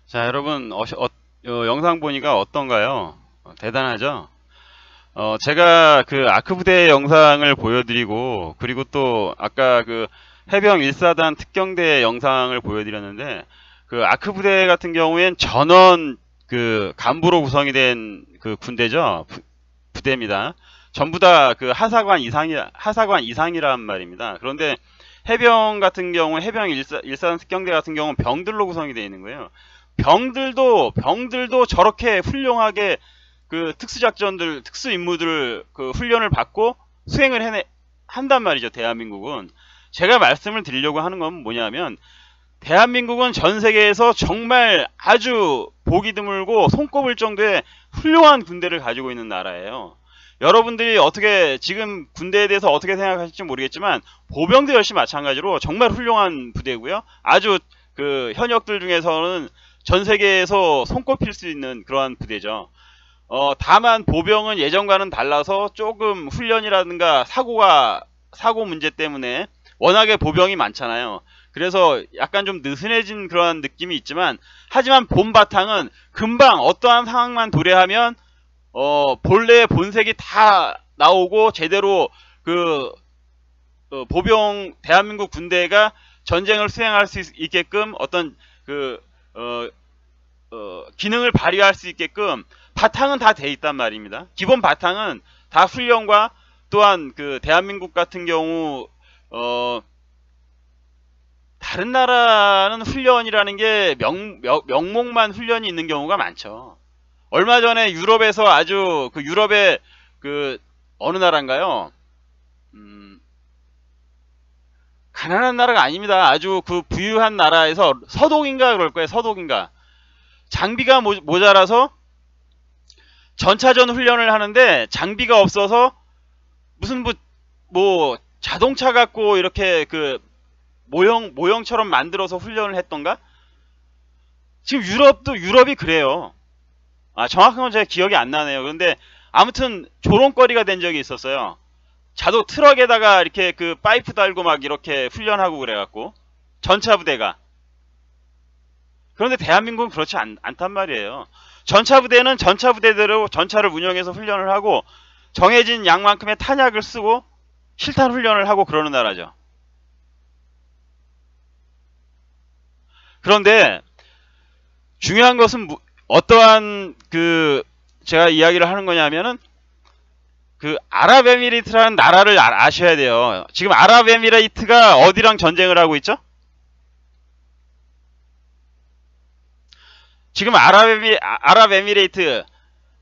A: 자, 여러분 영상 보니까 어떤가요? 대단하죠? 제가 그 아크 부대 영상을 보여드리고, 그리고 또 아까 그 해병 1사단 특경대 영상을 보여드렸는데, 그 아크 부대 같은 경우엔 전원 그 간부로 구성이 된 그 군대죠. 부대입니다. 전부 다 그 하사관 이상이란 말입니다. 그런데 해병 같은 경우, 해병 1사단 특경대 같은 경우는 병들로 구성이 되어 있는 거예요. 병들도 저렇게 훌륭하게 그 특수작전들, 특수임무들을 그 훈련을 받고 수행을 한단 말이죠, 대한민국은. 제가 말씀을 드리려고 하는 건 뭐냐면, 대한민국은 전 세계에서 정말 아주 보기 드물고 손꼽을 정도의 훌륭한 군대를 가지고 있는 나라예요. 여러분들이 어떻게, 지금 군대에 대해서 어떻게 생각하실지 모르겠지만, 보병도 역시 마찬가지로 정말 훌륭한 부대고요. 아주 그 현역들 중에서는 전 세계에서 손꼽힐 수 있는 그러한 부대죠. 다만 보병은 예전과는 달라서 조금 훈련이라든가 사고 문제 때문에 워낙에 보병이 많잖아요. 그래서 약간 좀 느슨해진 그런 느낌이 있지만, 하지만 본 바탕은 금방 어떠한 상황만 도래하면 본래의 본색이 다 나오고 제대로 그 보병 대한민국 군대가 전쟁을 수행할 수 있게끔 어떤 그 기능을 발휘할 수 있게끔 바탕은 다 돼 있단 말입니다. 기본 바탕은 다 훈련과, 또한 그 대한민국 같은 경우 다른 나라는 훈련이라는 게 명목만 훈련이 있는 경우가 많죠. 얼마 전에 유럽에서 아주 그 유럽의 그 어느 나라인가요? 가난한 나라가 아닙니다. 아주 그 부유한 나라에서 서독인가 그럴 거예요. 서독인가. 장비가 모자라서 전차전 훈련을 하는데 장비가 없어서 무슨 뭐 자동차 갖고 이렇게 그 모형처럼 만들어서 훈련을 했던가? 지금 유럽이 그래요. 정확한 건 제가 기억이 안 나네요. 그런데 아무튼 조롱거리가 된 적이 있었어요. 트럭에다가 이렇게 그 파이프 달고 막 이렇게 훈련하고 그래갖고 전차 부대가. 그런데 대한민국은 그렇지 않단 말이에요. 전차 부대는 전차 부대대로 전차를 운영해서 훈련을 하고 정해진 양만큼의 탄약을 쓰고 실탄 훈련을 하고 그러는 나라죠. 그런데 중요한 것은 어떠한 제가 이야기를 하는 거냐면은 그 아랍에미리트라는 나라를 아셔야 돼요. 지금 아랍에미리트가 어디랑 전쟁을 하고 있죠? 지금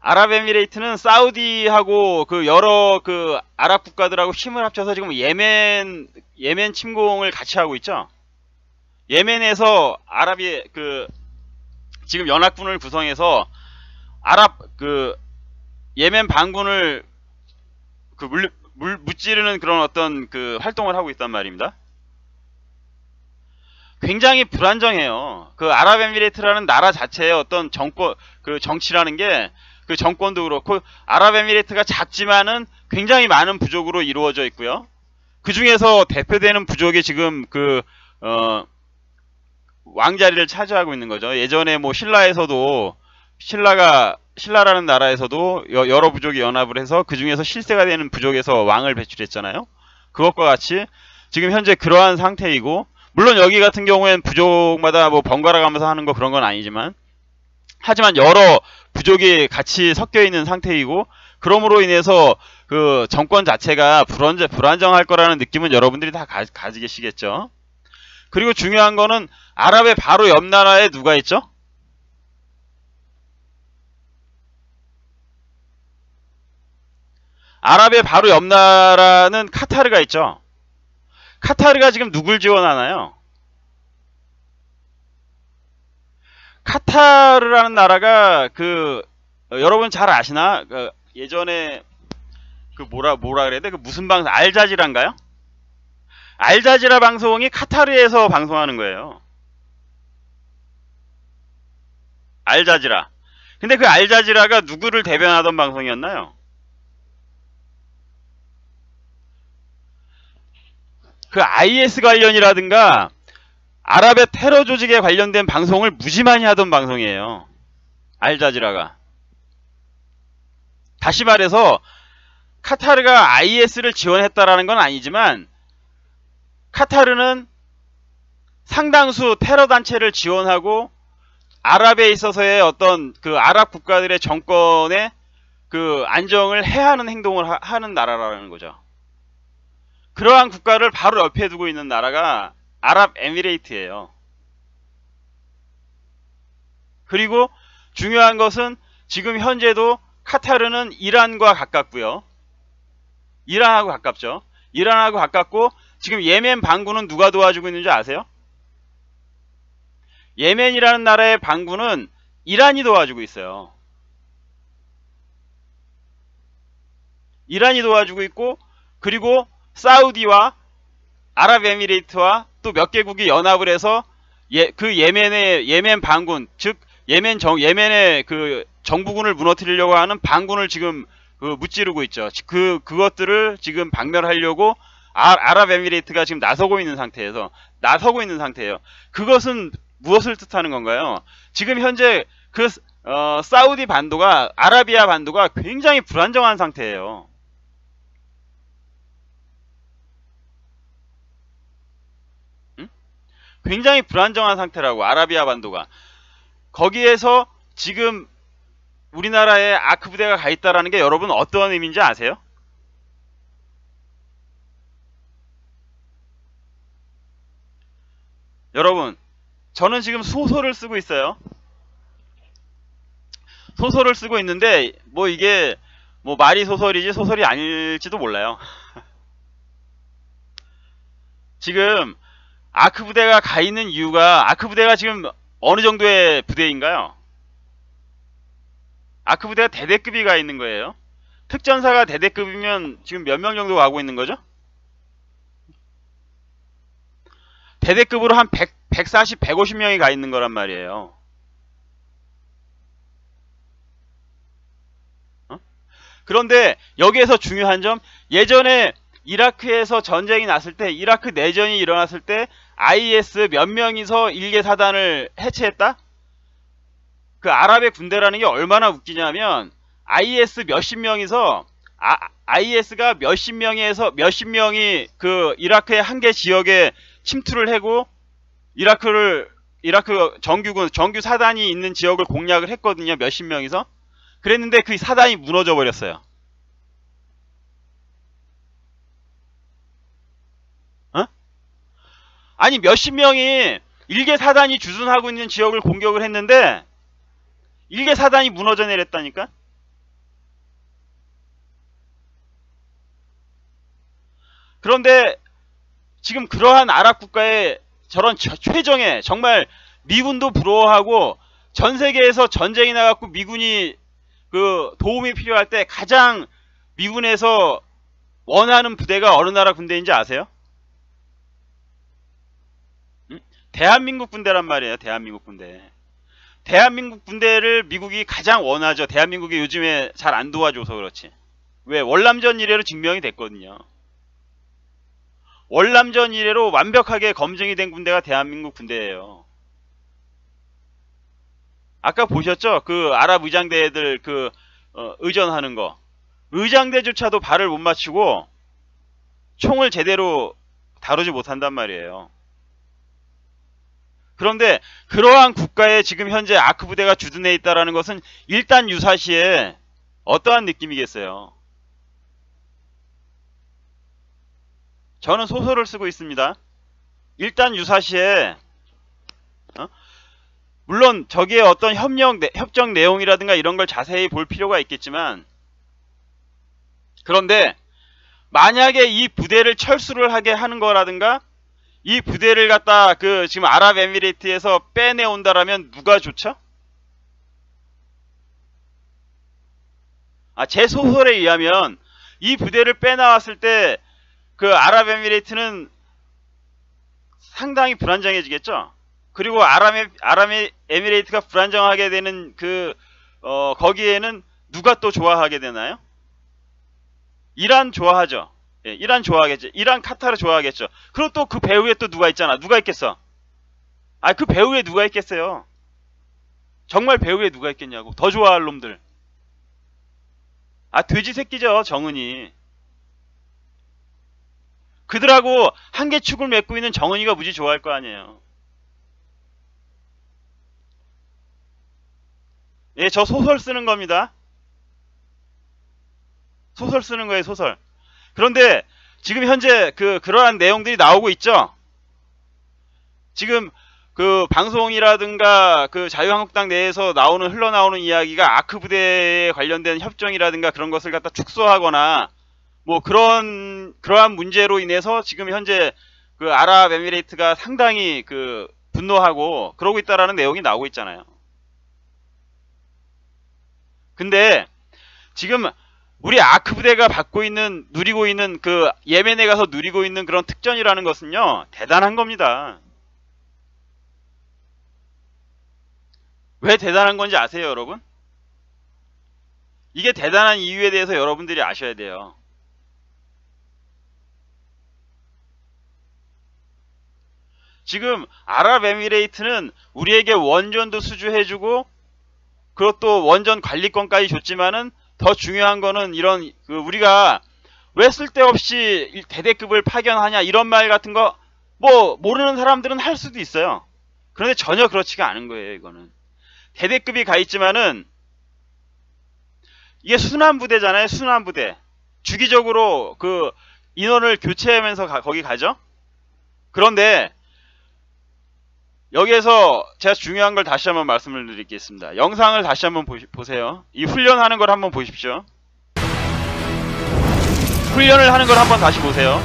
A: 아랍에미레이트는 사우디하고 그 여러 그 아랍 국가들하고 힘을 합쳐서 지금 예멘 침공을 같이 하고 있죠. 예멘에서 지금 연합군을 구성해서 예멘 반군을 무찌르는 그런 어떤 그 활동을 하고 있단 말입니다. 굉장히 불안정해요. 그 아랍에미레이트라는 나라 자체의 어떤 정치라는 게 그 정권도 그렇고 아랍에미레이트가 작지만은 굉장히 많은 부족으로 이루어져 있고요. 그 중에서 대표되는 부족이 지금 왕자리를 차지하고 있는 거죠. 예전에 뭐 신라라는 나라에서도 여러 부족이 연합을 해서 그 중에서 실세가 되는 부족에서 왕을 배출했잖아요. 그것과 같이 지금 현재 그러한 상태이고, 물론 여기 같은 경우엔 부족마다 뭐 번갈아 가면서 하는 거 그런 건 아니지만, 하지만 여러 부족이 같이 섞여 있는 상태이고, 그러므로 인해서 그 정권 자체가 불안정할 거라는 느낌은 여러분들이 다 가지시겠죠. 그리고 중요한 거는 아랍의 바로 옆 나라에 누가 있죠? 아랍의 바로 옆 나라는 카타르가 있죠. 카타르가 지금 누굴 지원하나요? 카타르라는 나라가 여러분 잘 아시나? 예전에 뭐라 그래야 돼? 무슨 방송? 알자지라인가요? 알자지라 방송이 카타르에서 방송하는 거예요. 알자지라. 근데 그 알자지라가 누구를 대변하던 방송이었나요? 그 IS 관련이라든가 아랍의 테러 조직에 관련된 방송을 무지 많이 하던 방송이에요. 알자지라가. 다시 말해서 카타르가 IS를 지원했다라는 건 아니지만, 카타르는 상당수 테러 단체를 지원하고 아랍에 있어서의 어떤 그 아랍 국가들의 정권의 그 안정을 해하는 행동을 하는 나라라는 거죠. 그러한 국가를 바로 옆에 두고 있는 나라가 아랍에미레이트예요. 그리고 중요한 것은 지금 현재도 카타르는 이란과 가깝고요. 이란하고 가깝죠. 이란하고 가깝고, 지금 예멘 반군은 누가 도와주고 있는지 아세요? 예멘이라는 나라의 반군은 이란이 도와주고 있어요. 이란이 도와주고 있고, 그리고 사우디와 아랍에미레이트와 또 몇 개국이 연합을 해서 그 예멘 반군, 즉 예멘의 그 정부군을 무너뜨리려고 하는 반군을 지금 무찌르고 있죠. 그것들을 지금 박멸하려고 아랍에미레이트가 지금 나서고 있는 상태예요. 그것은 무엇을 뜻하는 건가요? 지금 현재 사우디 반도가, 아라비아 반도가 굉장히 불안정한 상태예요. 굉장히 불안정한 상태라고, 아라비아 반도가. 거기에서 지금 우리나라에 아크 부대가 가 있다라는 게 여러분 어떤 의미인지 아세요? 여러분, 저는 지금 소설을 쓰고 있어요. 소설을 쓰고 있는데 뭐 이게 뭐 말이 소설이지 소설이 아닐지도 몰라요. 지금 아크 부대가 가 있는 이유가, 아크 부대가 지금 어느 정도의 부대인가요? 아크 부대가 대대급이 가 있는 거예요. 특전사가 대대급이면 지금 몇 명 정도 가고 있는 거죠? 대대급으로 한 140, 150명이 가 있는 거란 말이에요. 그런데 여기에서 중요한 점, 예전에 이라크에서 전쟁이 났을 때, 이라크 내전이 일어났을 때 IS 몇 명이서 일개 사단을 해체했다? 그 아랍의 군대라는 게 얼마나 웃기냐면 IS 몇십 명이서 IS가 몇십 명이 그 이라크의 한 개 지역에 침투를 하고 이라크 정규 사단이 있는 지역을 공략을 했거든요. 몇십 명이서. 그랬는데 그 사단이 무너져 버렸어요. 아니 몇십 명이 일개 사단이 주둔하고 있는 지역을 공격을 했는데 일개 사단이 무너져 내렸다니까? 그런데 지금 그러한 아랍 국가의 저런 최정예, 정말 미군도 부러워하고 전 세계에서 전쟁이 나갖고 미군이 그 도움이 필요할 때 가장 미군에서 원하는 부대가 어느 나라 군대인지 아세요? 대한민국 군대란 말이에요. 대한민국 군대. 대한민국 군대를 미국이 가장 원하죠. 대한민국이 요즘에 잘 안 도와줘서 그렇지. 왜? 월남전 이래로 증명이 됐거든요. 월남전 이래로 완벽하게 검증이 된 군대가 대한민국 군대예요. 아까 보셨죠? 그 아랍 의장대들 의전하는 거. 의장대조차도 발을 못 맞추고 총을 제대로 다루지 못한단 말이에요. 그런데 그러한 국가에 지금 현재 아크 부대가 주둔해 있다는 것은 일단 유사시에 어떠한 느낌이겠어요? 저는 소설을 쓰고 있습니다. 일단 유사시에 물론 저기에 어떤 협정 내용이라든가 이런 걸 자세히 볼 필요가 있겠지만, 그런데 만약에 이 부대를 철수를 하게 하는 거라든가 이 부대를 갖다 지금 아랍에미레이트에서 빼내온다라면 누가 좋죠? 제 소설에 의하면 이 부대를 빼나왔을 때 그 아랍에미레이트는 상당히 불안정해지겠죠? 그리고 아랍에미레이트가 불안정하게 되는 거기에는 누가 또 좋아하게 되나요? 이란 좋아하죠. 예, 이란 좋아하겠죠. 이란 카타르 좋아하겠죠. 그리고 또 그 배후에 또 누가 있잖아. 누가 있겠어? 그 배후에 누가 있겠어요? 정말 배후에 누가 있겠냐고. 더 좋아할 놈들. 돼지 새끼죠. 정은이. 그들하고 한계 축을 맺고 있는 정은이가 무지 좋아할 거 아니에요. 예, 저 소설 쓰는 겁니다. 소설 쓰는 거예요, 소설. 그런데 지금 현재 그러한 내용들이 나오고 있죠. 지금 그 방송이라든가 그 자유한국당 내에서 흘러나오는 이야기가 아크 부대에 관련된 협정이라든가 그런 것을 갖다 축소하거나 뭐 그러한 문제로 인해서 지금 현재 그 아랍에미레이트가 상당히 분노하고 그러고 있다라는 내용이 나오고 있잖아요. 근데 지금 우리 아크 부대가 누리고 있는 예멘에 가서 누리고 있는 그런 특전이라는 것은요, 대단한 겁니다. 왜 대단한 건지 아세요, 여러분? 이게 대단한 이유에 대해서 여러분들이 아셔야 돼요. 지금 아랍에미레이트는 우리에게 원전도 수주해주고 그것도 원전 관리권까지 줬지만은 더 중요한 거는 이런 우리가 왜 쓸데없이 대대급을 파견하냐 이런 말 같은 거 뭐 모르는 사람들은 할 수도 있어요. 그런데 전혀 그렇지가 않은 거예요. 이거는 대대급이 가 있지만은 이게 순환부대잖아요. 순환부대. 주기적으로 인원을 교체하면서 거기 가죠. 그런데 여기에서 제가 중요한 걸 다시 한번 말씀을 드리겠습니다. 영상을 다시 한번 보세요. 이 훈련하는 걸 한번 보십시오. 훈련을 하는 걸 한번 다시 보세요.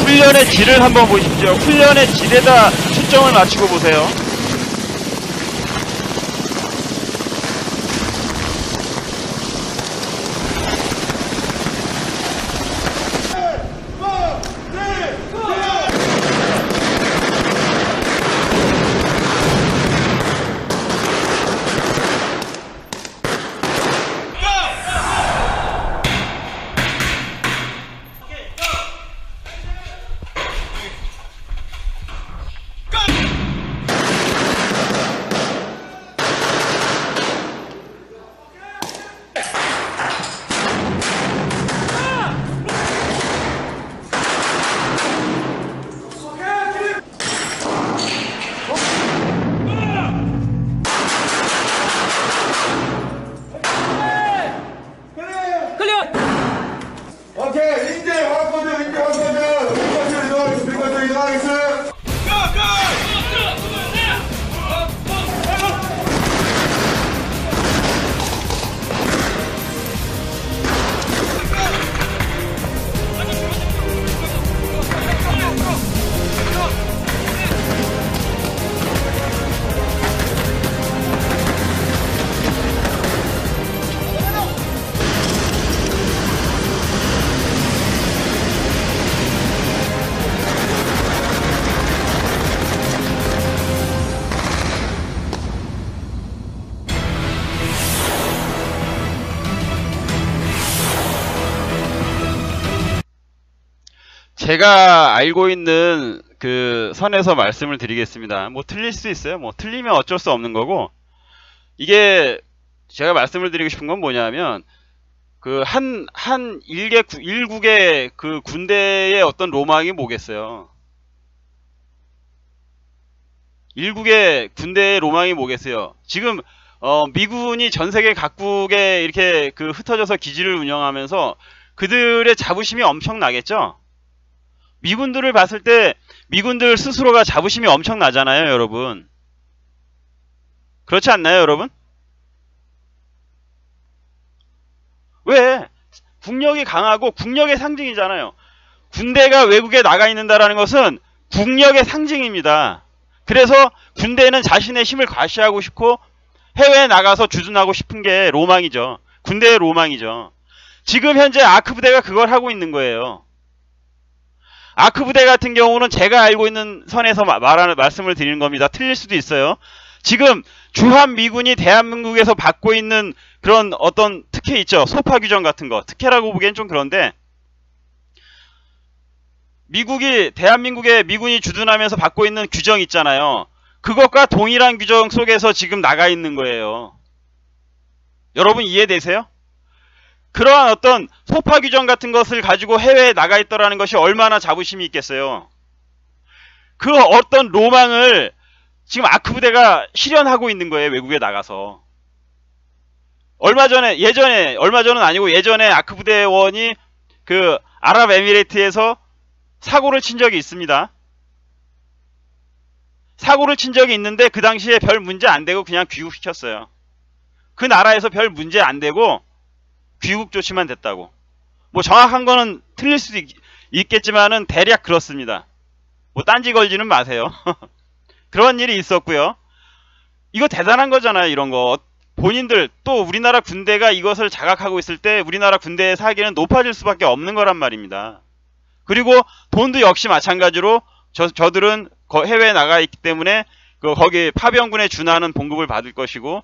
A: 훈련의 질을 한번 보십시오. 훈련의 질에다 초점을 맞추고 보세요. 제가 알고 있는 그 선에서 말씀을 드리겠습니다. 뭐 틀릴 수 있어요. 뭐 틀리면 어쩔 수 없는 거고, 이게 제가 말씀을 드리고 싶은 건 뭐냐면, 그 일국의 그 군대의 어떤 로망이 뭐겠어요. 일국의 군대의 로망이 뭐겠어요. 지금 미군이 전 세계 각국에 이렇게 그 흩어져서 기지를 운영하면서 그들의 자부심이 엄청나겠죠. 미군들을 봤을 때 미군들 스스로가 자부심이 엄청나잖아요, 여러분. 그렇지 않나요, 여러분? 왜? 국력이 강하고 국력의 상징이잖아요. 군대가 외국에 나가 있는다라는 것은 국력의 상징입니다. 그래서 군대는 자신의 힘을 과시하고 싶고 해외에 나가서 주둔하고 싶은 게 로망이죠. 군대의 로망이죠. 지금 현재 아크 부대가 그걸 하고 있는 거예요. 아크 부대 같은 경우는 제가 알고 있는 선에서 말씀을 드리는 겁니다. 틀릴 수도 있어요. 지금 주한 미군이 대한민국에서 받고 있는 그런 어떤 특혜 있죠. 소파 규정 같은 거. 특혜라고 보기엔 좀 그런데, 대한민국에 미군이 주둔하면서 받고 있는 규정 있잖아요. 그것과 동일한 규정 속에서 지금 나가 있는 거예요. 여러분 이해되세요? 그러한 어떤 소파 규정 같은 것을 가지고 해외에 나가 있더라는 것이 얼마나 자부심이 있겠어요. 그 어떤 로망을 지금 아크 부대가 실현하고 있는 거예요. 외국에 나가서. 얼마 전은 아니고 예전에 아크 부대원이 그 아랍에미레이트에서 사고를 친 적이 있습니다. 사고를 친 적이 있는데 그 당시에 별 문제 안 되고 그냥 귀국시켰어요. 그 나라에서 별 문제 안 되고 귀국 조치만 됐다고. 뭐 정확한 거는 틀릴 수도 있겠지만은 대략 그렇습니다. 뭐 딴지 걸지는 마세요. 그런 일이 있었고요. 이거 대단한 거잖아요, 이런 거. 본인들 또 우리나라 군대가 이것을 자각하고 있을 때 우리나라 군대의 사기는 높아질 수밖에 없는 거란 말입니다. 그리고 돈도 역시 마찬가지로 저들은 해외에 나가 있기 때문에 거기 파병군에 준하는 봉급을 받을 것이고,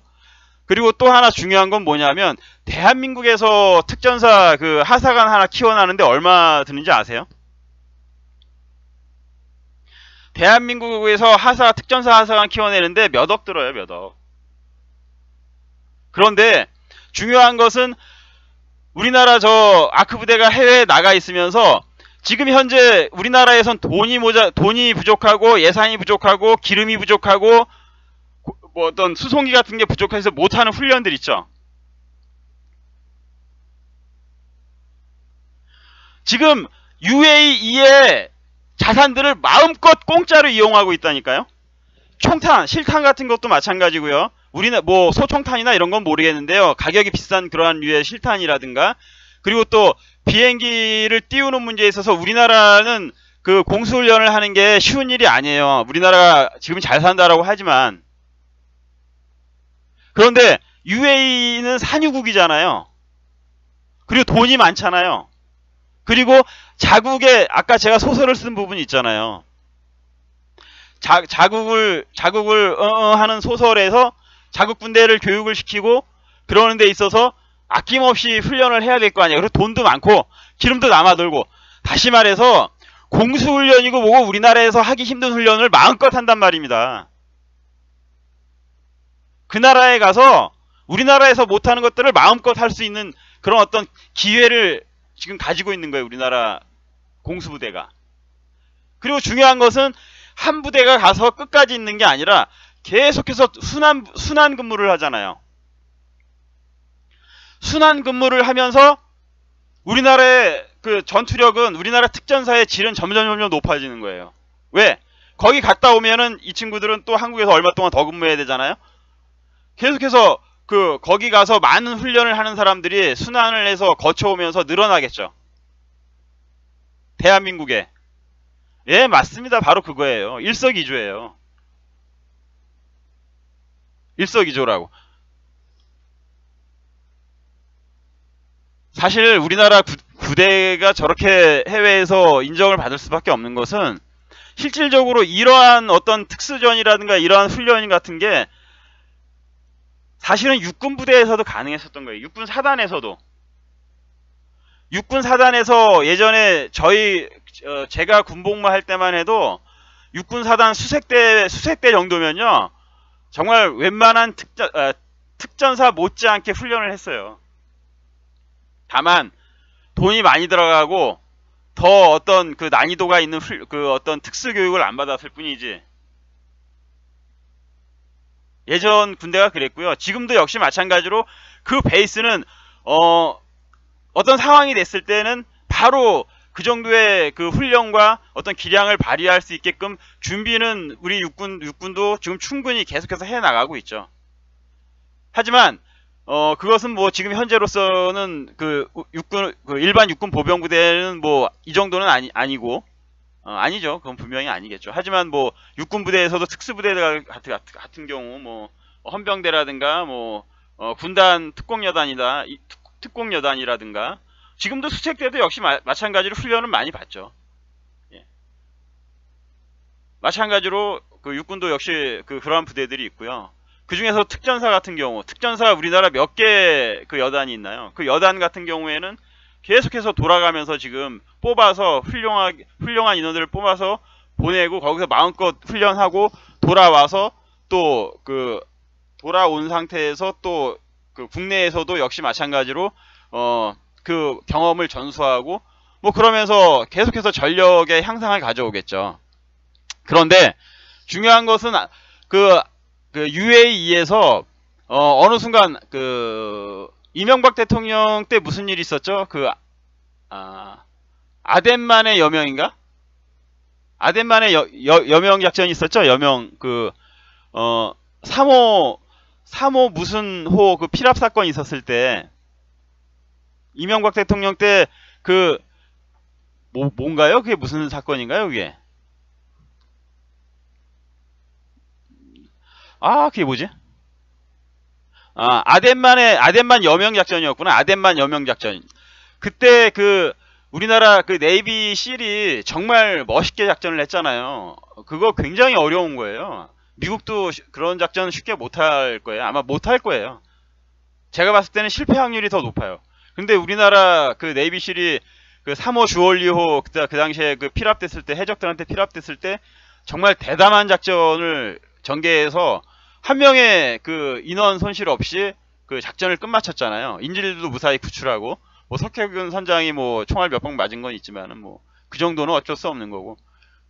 A: 그리고 또 하나 중요한 건 뭐냐면 대한민국에서 특전사 그 하사관 하나 키워나는데 얼마 드는지 아세요? 대한민국에서 특전사 하사관 키워내는데 몇 억 들어요, 몇 억. 그런데 중요한 것은 우리나라 저 아크 부대가 해외에 나가 있으면서 지금 현재 우리나라에선 돈이 부족하고 예산이 부족하고 기름이 부족하고 뭐 어떤 수송기 같은 게 부족해서 못하는 훈련들 있죠. 지금 UAE의 자산들을 마음껏 공짜로 이용하고 있다니까요. 총탄, 실탄 같은 것도 마찬가지고요. 우리는 뭐 소총탄이나 이런 건 모르겠는데요. 가격이 비싼 그러한 류의 실탄이라든가, 그리고 또 비행기를 띄우는 문제에 있어서 우리나라는 그 공수훈련을 하는 게 쉬운 일이 아니에요. 우리나라가 지금 잘 산다라고 하지만. 그런데 UAE는 산유국이잖아요. 그리고 돈이 많잖아요. 그리고 자국에 아까 제가 소설을 쓴 부분이 있잖아요. 자국을 하는 소설에서 자국 군대를 교육을 시키고 그러는 데 있어서 아낌없이 훈련을 해야 될 거 아니에요. 그리고 돈도 많고 기름도 남아돌고, 다시 말해서 공수훈련이고 뭐고 우리나라에서 하기 힘든 훈련을 마음껏 한단 말입니다. 그 나라에 가서 우리나라에서 못하는 것들을 마음껏 할 수 있는 그런 어떤 기회를 지금 가지고 있는 거예요, 우리나라 공수부대가. 그리고 중요한 것은 한 부대가 가서 끝까지 있는 게 아니라 계속해서 순환 근무를 하잖아요. 순환 근무를 하면서 우리나라의 그 전투력은, 우리나라 특전사의 질은 점점 높아지는 거예요. 왜? 거기 갔다 오면은 이 친구들은 또 한국에서 얼마 동안 더 근무해야 되잖아요. 계속해서 거기 가서 많은 훈련을 하는 사람들이 순환을 해서 거쳐오면서 늘어나겠죠. 대한민국에. 예, 맞습니다. 바로 그거예요. 일석이조예요. 일석이조라고. 사실 우리나라 부대가 저렇게 해외에서 인정을 받을 수밖에 없는 것은 실질적으로 이러한 어떤 특수전이라든가 이러한 훈련 같은 게 사실은 육군 부대에서도 가능했었던 거예요. 육군 사단에서도. 육군 사단에서 예전에 제가 군복무 할 때만 해도 육군 사단 수색대 정도면요, 정말 웬만한 특전사 못지않게 훈련을 했어요. 다만 돈이 많이 들어가고 더 어떤 그 난이도가 있는 그 어떤 특수 교육을 안 받았을 뿐이지. 예전 군대가 그랬고요. 지금도 역시 마찬가지로 그 베이스는 어떤 상황이 됐을 때는 바로 그 정도의 그 훈련과 어떤 기량을 발휘할 수 있게끔 준비는 우리 육군도 지금 충분히 계속해서 해 나가고 있죠. 하지만 그것은 뭐 지금 현재로서는 일반 육군 보병부대는 뭐 이 정도는 아니고, 아니죠. 그건 분명히 아니겠죠. 하지만 뭐 육군 부대에서도 특수부대 같은 경우 뭐 헌병대라든가 뭐 군단 특공여단이라든가 지금도 수색대도 역시 마찬가지로 훈련을 많이 받죠. 예. 마찬가지로 그 육군도 역시 그러한 부대들이 있고요. 그 중에서 특전사 같은 경우, 특전사 우리나라 몇 개 그 여단이 있나요? 그 여단 같은 경우에는 계속해서 돌아가면서 지금 뽑아서 훌륭한 인원들을 뽑아서 보내고 거기서 마음껏 훈련하고 돌아와서 또 돌아온 상태에서 또 그 국내에서도 역시 마찬가지로 그 경험을 전수하고 뭐 그러면서 계속해서 전력의 향상을 가져오겠죠. 그런데 중요한 것은 그 UAE에서 어느 순간 이명박 대통령 때 무슨 일이 있었죠? 아덴만의 여명인가? 아덴만의 여명 작전이 있었죠? 여명 3호 무슨 호 그 피랍 사건이 있었을 때 이명박 대통령 때 뭔가요? 그게 무슨 사건인가요? 그게? 그게 뭐지? 아덴만 여명 작전이었구나. 아덴만 여명 작전. 그때 그 우리나라 그 네이비 실이 정말 멋있게 작전을 했잖아요. 그거 굉장히 어려운 거예요. 미국도 그런 작전 쉽게 못할 거예요. 아마 못할 거예요. 제가 봤을 때는 실패 확률이 더 높아요. 근데 우리나라 그 네이비 실이 그 3호 주얼리호 그 당시에 그 필압됐을 때, 해적들한테 필압됐을 때 정말 대담한 작전을 전개해서 한 명의 그 인원 손실 없이 그 작전을 끝마쳤잖아요. 인질도 무사히 구출하고, 뭐 석해군 선장이 뭐 총알 몇 방 맞은 건 있지만은 뭐 그 정도는 어쩔 수 없는 거고,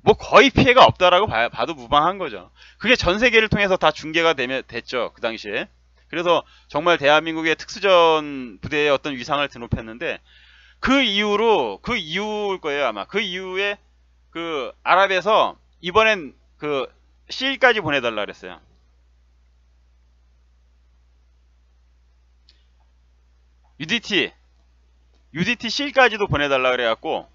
A: 뭐 거의 피해가 없다라고 봐도 무방한 거죠. 그게 전 세계를 통해서 다 중계가 됐죠, 그 당시에. 그래서 정말 대한민국의 특수전 부대의 어떤 위상을 드높였는데, 그 이후일 거예요, 아마. 그 이후에 그 아랍에서 이번엔 그 실까지 보내달라 그랬어요. UDT 실까지도 보내달라 그래갖고,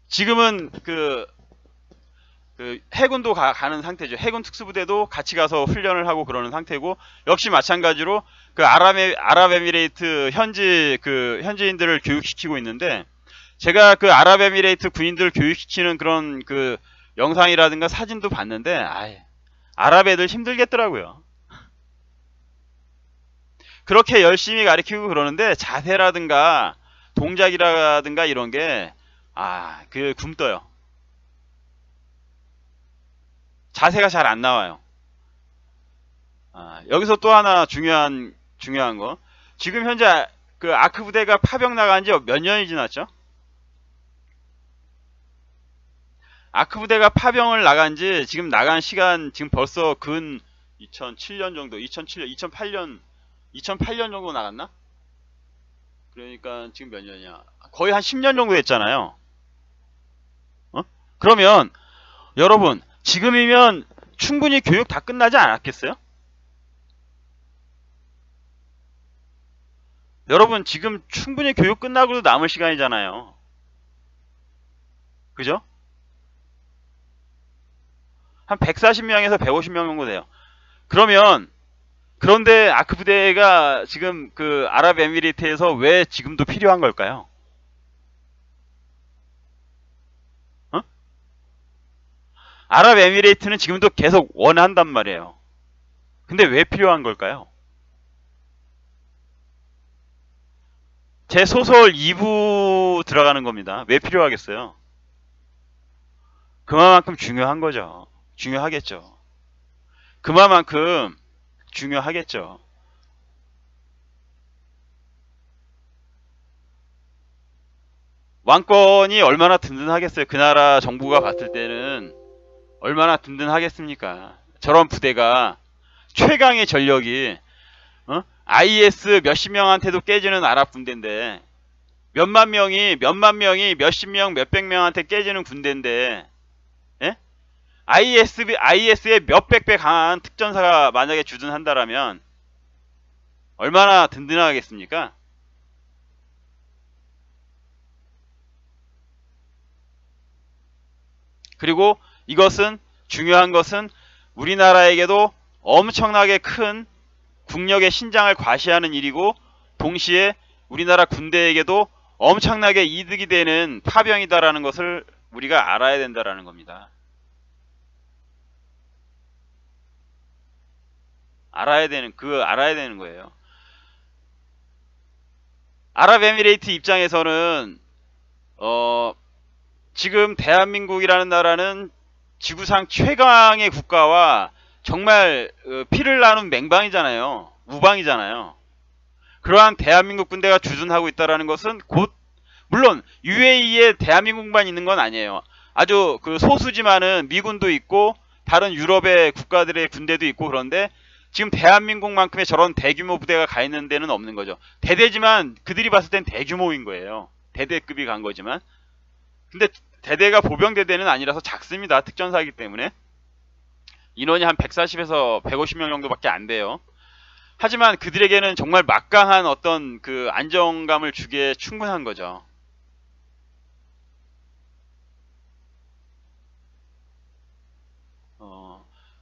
A: 지금은 그 해군도 가는 상태죠. 해군 특수부대도 같이 가서 훈련을 하고 그러는 상태고, 역시 마찬가지로 그 아랍에미레이트 현지인들을 교육시키고 있는데, 제가 그 아랍에미레이트 군인들 교육시키는 그런 그 영상이라든가 사진도 봤는데, 아랍 애들 힘들겠더라고요. 그렇게 열심히 가르치고 그러는데 자세라든가 동작이라든가 이런 게 그 굼떠요. 자세가 잘 안 나와요. 여기서 또 하나 중요한 거, 지금 현재 그 아크 부대가 파병 나간 지 몇 년이 지났죠? 아크 부대가 파병을 나간 지 지금 나간 시간 지금 벌써 근 2007년 정도, 2008년 정도 나갔나? 그러니까 지금 몇 년이야? 거의 한 10년 정도 됐잖아요. 그러면 여러분, 지금이면 충분히 교육 다 끝나지 않았겠어요? 여러분, 지금 충분히 교육 끝나고도 남을 시간이잖아요. 그죠? 한 140명에서 150명 정도 돼요. 그런데 아크 부대가 지금 그 아랍에미리트에서 왜 지금도 필요한 걸까요? 아랍에미레이트는 지금도 계속 원한단 말이에요. 근데 왜 필요한 걸까요? 제 소설 2부 들어가는 겁니다. 왜 필요하겠어요? 그만큼 중요한 거죠. 중요하겠죠. 그만큼 중요하겠죠. 왕권이 얼마나 든든하겠어요. 그 나라 정부가 봤을 때는 얼마나 든든하겠습니까? 저런 부대가, 최강의 전력이 IS 몇십 명한테도 깨지는 아랍 군대인데, 몇만 명이 몇십 명 몇백 명한테 깨지는 군대인데, 예? IS의 몇백 배 강한 특전사가 만약에 주둔한다라면 얼마나 든든하겠습니까? 그리고 중요한 것은 우리나라에게도 엄청나게 큰 국력의 신장을 과시하는 일이고, 동시에 우리나라 군대에게도 엄청나게 이득이 되는 파병이다라는 것을 우리가 알아야 된다라는 겁니다. 알아야 되는 거예요. 아랍에미레이트 입장에서는 지금 대한민국이라는 나라는 지구상 최강의 국가와 정말 피를 나눈 맹방이잖아요. 우방이잖아요. 그러한 대한민국 군대가 주둔하고 있다는 것은 곧, 물론 UAE에 대한민국만 있는 건 아니에요. 아주 그 소수지만은 미군도 있고 다른 유럽의 국가들의 군대도 있고, 그런데 지금 대한민국만큼의 저런 대규모 부대가 가 있는 데는 없는 거죠. 대대지만 그들이 봤을 땐 대규모인 거예요. 대대급이 간 거지만. 근데 대대가 보병대대는 아니라서 작습니다. 특전사이기 때문에. 인원이 한 140에서 150명 정도밖에 안 돼요. 하지만 그들에게는 정말 막강한 어떤 그 안정감을 주기에 충분한 거죠.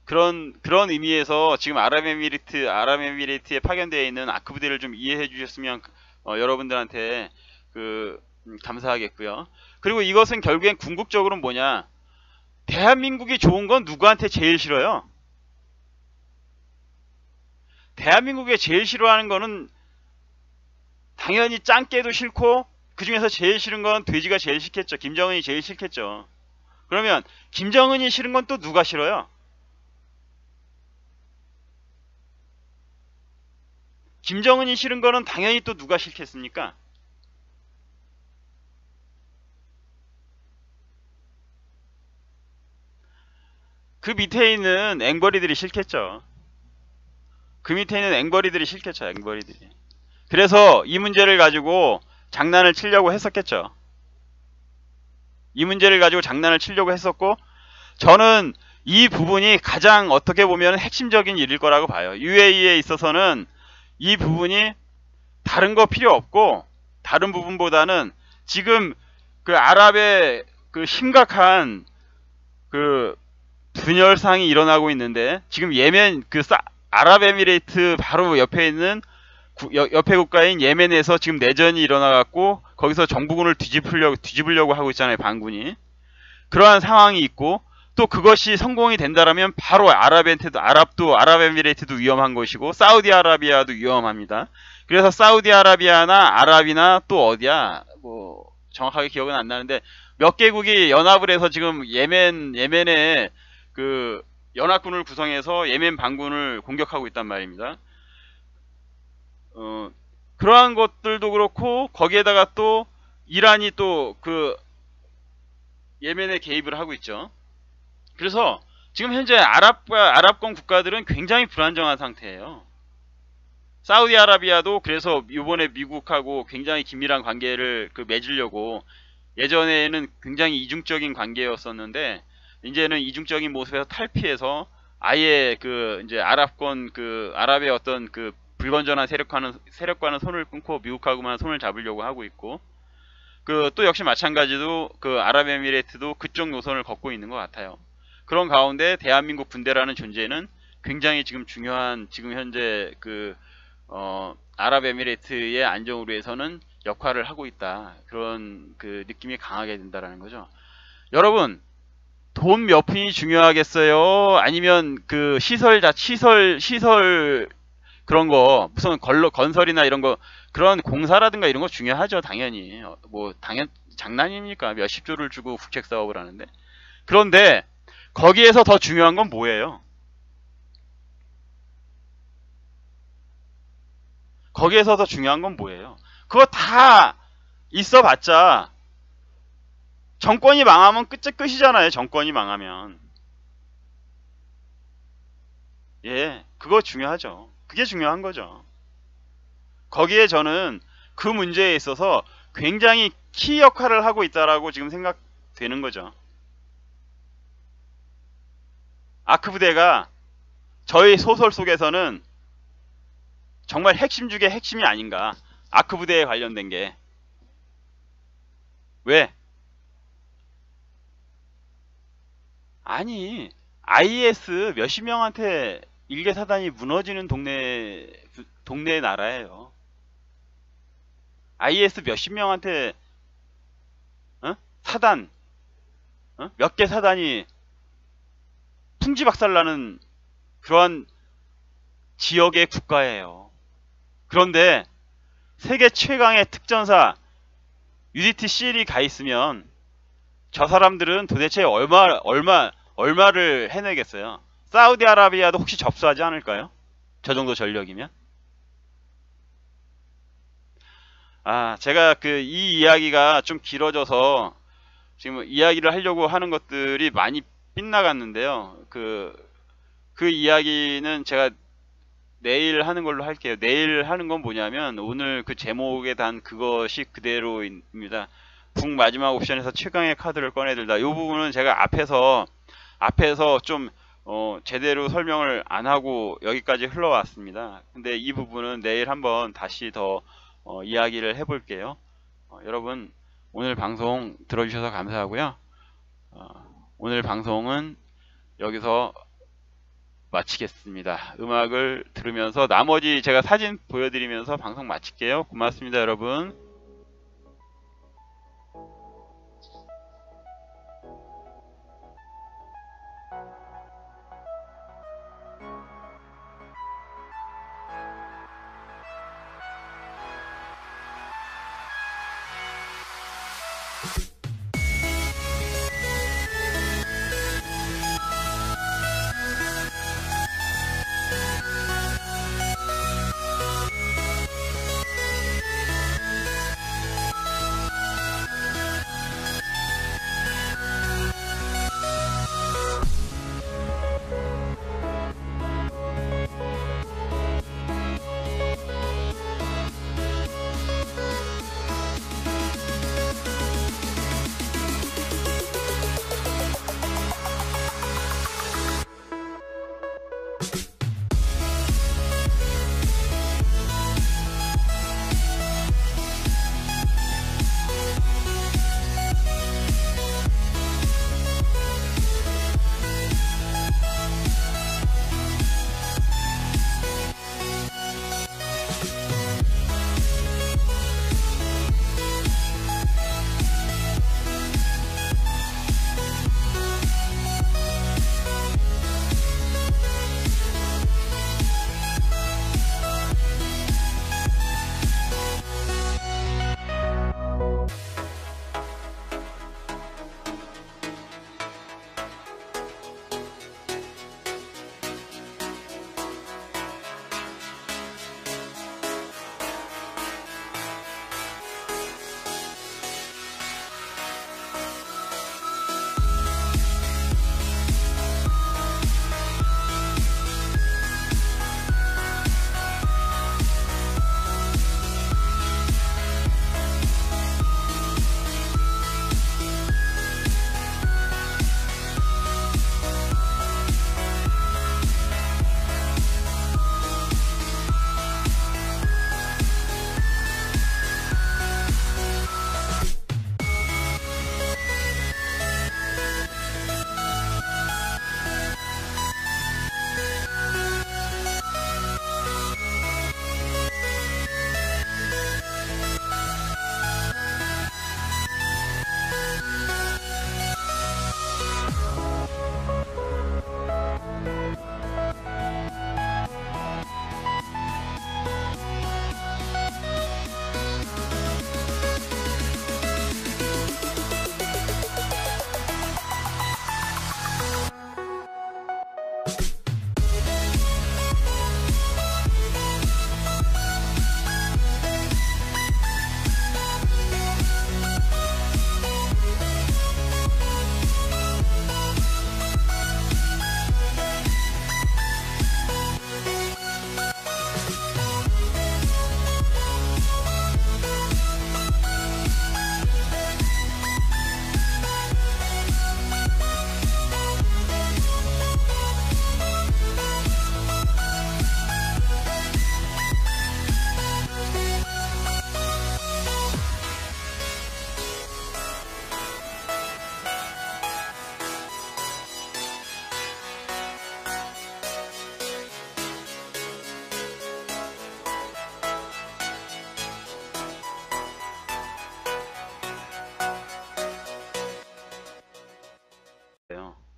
A: 그런 의미에서 지금 아랍에미리트에 파견되어 있는 아크 부대를 좀 이해해 주셨으면 여러분들한테 감사하겠고요. 그리고 이것은 결국엔 궁극적으로 뭐냐, 대한민국이 좋은 건 누구한테 제일 싫어요? 대한민국에 제일 싫어하는 거는 당연히 짱깨도 싫고, 그 중에서 제일 싫은 건 돼지가 제일 싫겠죠. 김정은이 제일 싫겠죠. 그러면 김정은이 싫은 건 또 누가 싫어요? 김정은이 싫은 거는 당연히 또 누가 싫겠습니까? 그 밑에 있는 앵벌이들이 싫겠죠. 그 밑에 있는 앵벌이들이 싫겠죠. 앵벌이들이. 그래서 이 문제를 가지고 장난을 치려고 했었겠죠. 이 문제를 가지고 장난을 치려고 했었고, 저는 이 부분이 가장 어떻게 보면 핵심적인 일일 거라고 봐요. UAE에 있어서는 이 부분이 다른 거 필요 없고, 다른 부분보다는 지금 그 아랍의 그 심각한 그 분열상이 일어나고 있는데, 지금 예멘 아랍에미레이트 바로 옆에 있는 옆에 국가인 예멘에서 지금 내전이 일어나갖고 거기서 정부군을 뒤집으려고 하고 있잖아요, 반군이. 그러한 상황이 있고, 또 그것이 성공이 된다라면 바로 아랍에미레이트도 위험한 것이고, 사우디아라비아도 위험합니다. 그래서 사우디아라비아나 아랍이나 또 어디야, 뭐 정확하게 기억은 안 나는데 몇 개국이 연합을 해서 지금 예멘에 그 연합군을 구성해서 예멘 반군을 공격하고 있단 말입니다. 그러한 것들도 그렇고, 거기에다가 또 이란이 또 그 예멘에 개입을 하고 있죠. 그래서 지금 현재 아랍권 국가들은 굉장히 불안정한 상태예요. 사우디아라비아도 그래서 이번에 미국하고 굉장히 긴밀한 관계를 맺으려고, 예전에는 굉장히 이중적인 관계였었는데 이제는 이중적인 모습에서 탈피해서 아예 이제 아랍의 어떤 불건전한 세력과는 손을 끊고 미국하고만 손을 잡으려고 하고 있고, 또 역시 마찬가지로 아랍에미레이트도 그쪽 노선을 걷고 있는 것 같아요. 그런 가운데 대한민국 군대라는 존재는 굉장히 지금 중요한, 지금 현재 아랍에미레이트의 안정을 위해서는 역할을 하고 있다. 그런 느낌이 강하게 든다라는 거죠. 여러분, 돈 몇 푼이 중요하겠어요? 아니면 시설 그런 거, 무슨 건설이나 이런 거, 그런 공사라든가 이런 거 중요하죠, 당연히. 장난입니까? 몇십 조를 주고 국책 사업을 하는데. 그런데 거기에서 더 중요한 건 뭐예요? 거기에서 더 중요한 건 뭐예요? 그거 다 있어봤자 정권이 망하면 끝이잖아요. 정권이 망하면. 예, 그거 중요하죠. 그게 중요한 거죠. 거기에 저는 그 문제에 있어서 굉장히 키 역할을 하고 있다라고 지금 생각되는 거죠. 아크 부대가 저희 소설 속에서는 정말 핵심 중에 핵심이 아닌가. 아크 부대에 관련된 게. 왜? 아니, IS 몇십 명한테 일개 사단이 무너지는 동네 나라예요. IS 몇십 명한테 사단 몇 개 사단이 풍지박살나는 그러한 지역의 국가예요. 그런데 세계 최강의 특전사 UDT CL이 가 있으면 저 사람들은 도대체 얼마를 해내겠어요? 사우디아라비아도 혹시 접수하지 않을까요? 저 정도 전력이면? 제가 이 이야기가 좀 길어져서 지금 이야기를 하려고 하는 것들이 많이 빗나갔는데요. 그 이야기는 제가 내일 하는 걸로 할게요. 내일 하는 건 뭐냐면, 오늘 그 제목에 단 그것이 그대로입니다. 북 마지막 옵션에서 최강의 카드를 꺼내들다. 이 부분은 제가 앞에서 좀 제대로 설명을 안 하고 여기까지 흘러왔습니다. 근데 이 부분은 내일 한번 다시 더 이야기를 해볼게요. 여러분, 오늘 방송 들어주셔서 감사하고요. 오늘 방송은 여기서 마치겠습니다. 음악을 들으면서 나머지 제가 사진 보여드리면서 방송 마칠게요. 고맙습니다, 여러분.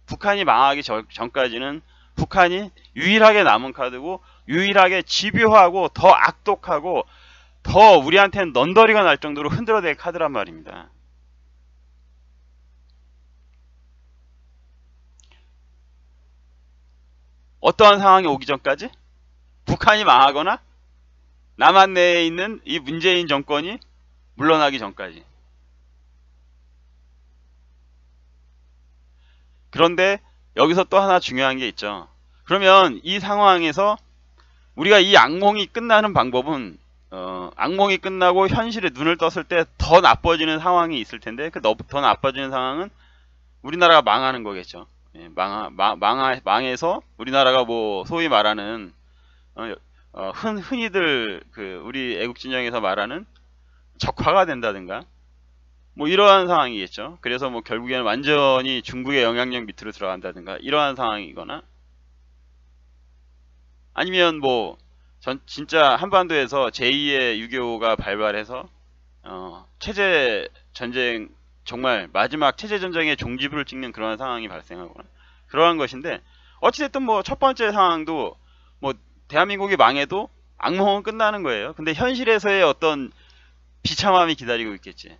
A: 북한이 망하기 전까지는 북한이 유일하게 남은 카드고 유일하게 집요하고 더 악독하고 더 우리한테는 넌더리가 날 정도로 흔들어댈 카드란 말입니다. 어떠한 상황이 오기 전까지? 북한이 망하거나 남한 내에 있는 이 문재인 정권이 물러나기 전까지. 그런데 여기서 또 하나 중요한 게 있죠. 그러면 이 상황에서 우리가 이 악몽이 끝나는 방법은 악몽이 끝나고 현실에 눈을 떴을 때 더 나빠지는 상황이 있을 텐데 그 더 나빠지는 상황은 우리나라가 망하는 거겠죠. 예, 망해서 우리나라가 뭐 소위 말하는 흔히들 그 우리 애국 진영에서 말하는 적화가 된다든가 뭐 이러한 상황이겠죠. 그래서 뭐 결국에는 완전히 중국의 영향력 밑으로 들어간다든가 이러한 상황이거나 아니면 뭐 진짜 한반도에서 제2의 6.25가 발발해서 체제 전쟁, 정말 마지막 체제 전쟁의 종지부를 찍는 그러한 상황이 발생하거나 그러한 것인데, 어찌됐든 뭐 첫 번째 상황도 뭐 대한민국이 망해도 악몽은 끝나는 거예요. 근데 현실에서의 어떤 비참함이 기다리고 있겠지.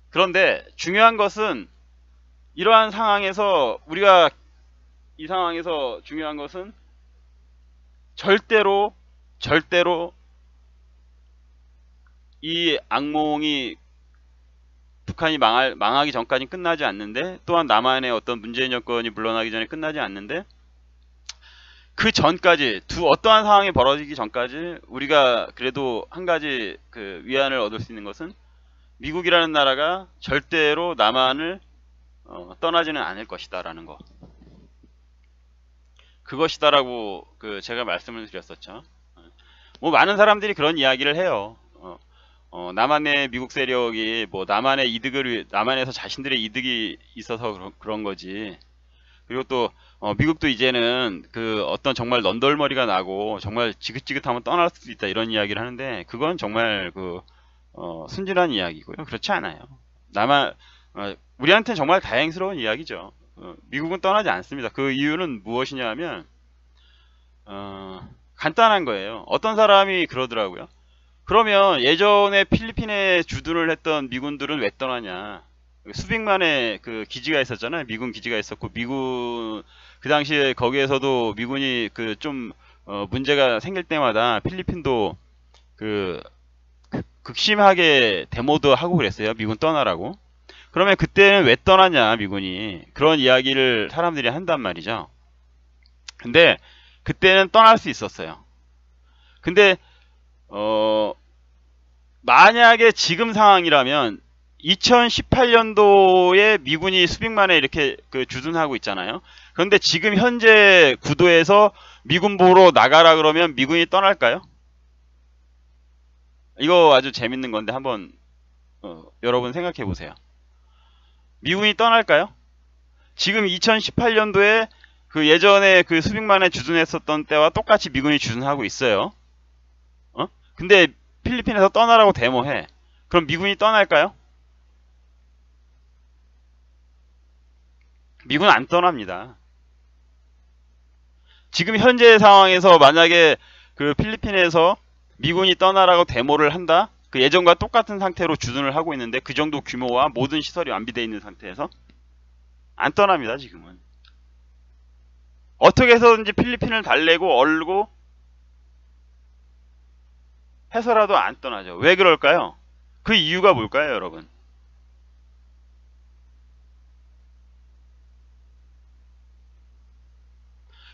A: 그런데 중요한 것은 이러한 상황에서 우리가 이 상황에서 중요한 것은 절대로 이 악몽이 북한이 망하기 전까지 끝나지 않는데, 또한 남한의 어떤 문재인 정권이 물러나기 전에 끝나지 않는데, 그 전까지 어떠한 상황이 벌어지기 전까지 우리가 그래도 한 가지 그 위안을 얻을 수 있는 것은 미국이라는 나라가 절대로 남한을 떠나지는 않을 것이다라는 거. 그것이다라고 제가 말씀을 드렸었죠. 뭐 많은 사람들이 그런 이야기를 해요. 남한의 미국 세력이 뭐 남한에서 자신들의 이득이 있어서 그런 거지. 그리고 또 미국도 이제는 어떤 정말 넌덜머리가 나고 정말 지긋지긋하면 떠날 수도 있다, 이런 이야기를 하는데, 그건 정말 순진한 이야기고요. 그렇지 않아요. 우리한테는 정말 다행스러운 이야기죠. 미국은 떠나지 않습니다. 그 이유는 무엇이냐 하면 간단한 거예요. 어떤 사람이 그러더라고요. 그러면 예전에 필리핀에 주둔을 했던 미군들은 왜 떠나냐. 수백만의 기지가 있었잖아요. 미군 기지가 있었고, 그 당시에 거기에서도 미군이 문제가 생길 때마다 필리핀도 극심하게 데모도 하고 그랬어요. 미군 떠나라고. 그러면 그때는 왜 떠나냐, 미군이. 그런 이야기를 사람들이 한단 말이죠. 근데 그때는 떠날 수 있었어요. 근데 만약에 지금 상황이라면 2018년도에 미군이 수백만에 이렇게 주둔하고 있잖아요. 그런데 지금 현재 구도에서 미군 보러 나가라 그러면 미군이 떠날까요? 이거 아주 재밌는 건데 한번 여러분 생각해 보세요. 미군이 떠날까요? 지금 2018년도에 예전에 수백만에 주둔했었던 때와 똑같이 미군이 주둔하고 있어요. 근데 필리핀에서 떠나라고 데모해. 그럼 미군이 떠날까요? 미군은 안 떠납니다. 지금 현재 상황에서 만약에 필리핀에서 미군이 떠나라고 데모를 한다? 예전과 똑같은 상태로 주둔을 하고 있는데, 그 정도 규모와 모든 시설이 완비되어 있는 상태에서 안 떠납니다. 지금은 어떻게 해서든지 필리핀을 달래고 얼고 해서라도 안 떠나죠. 왜 그럴까요? 그 이유가 뭘까요, 여러분?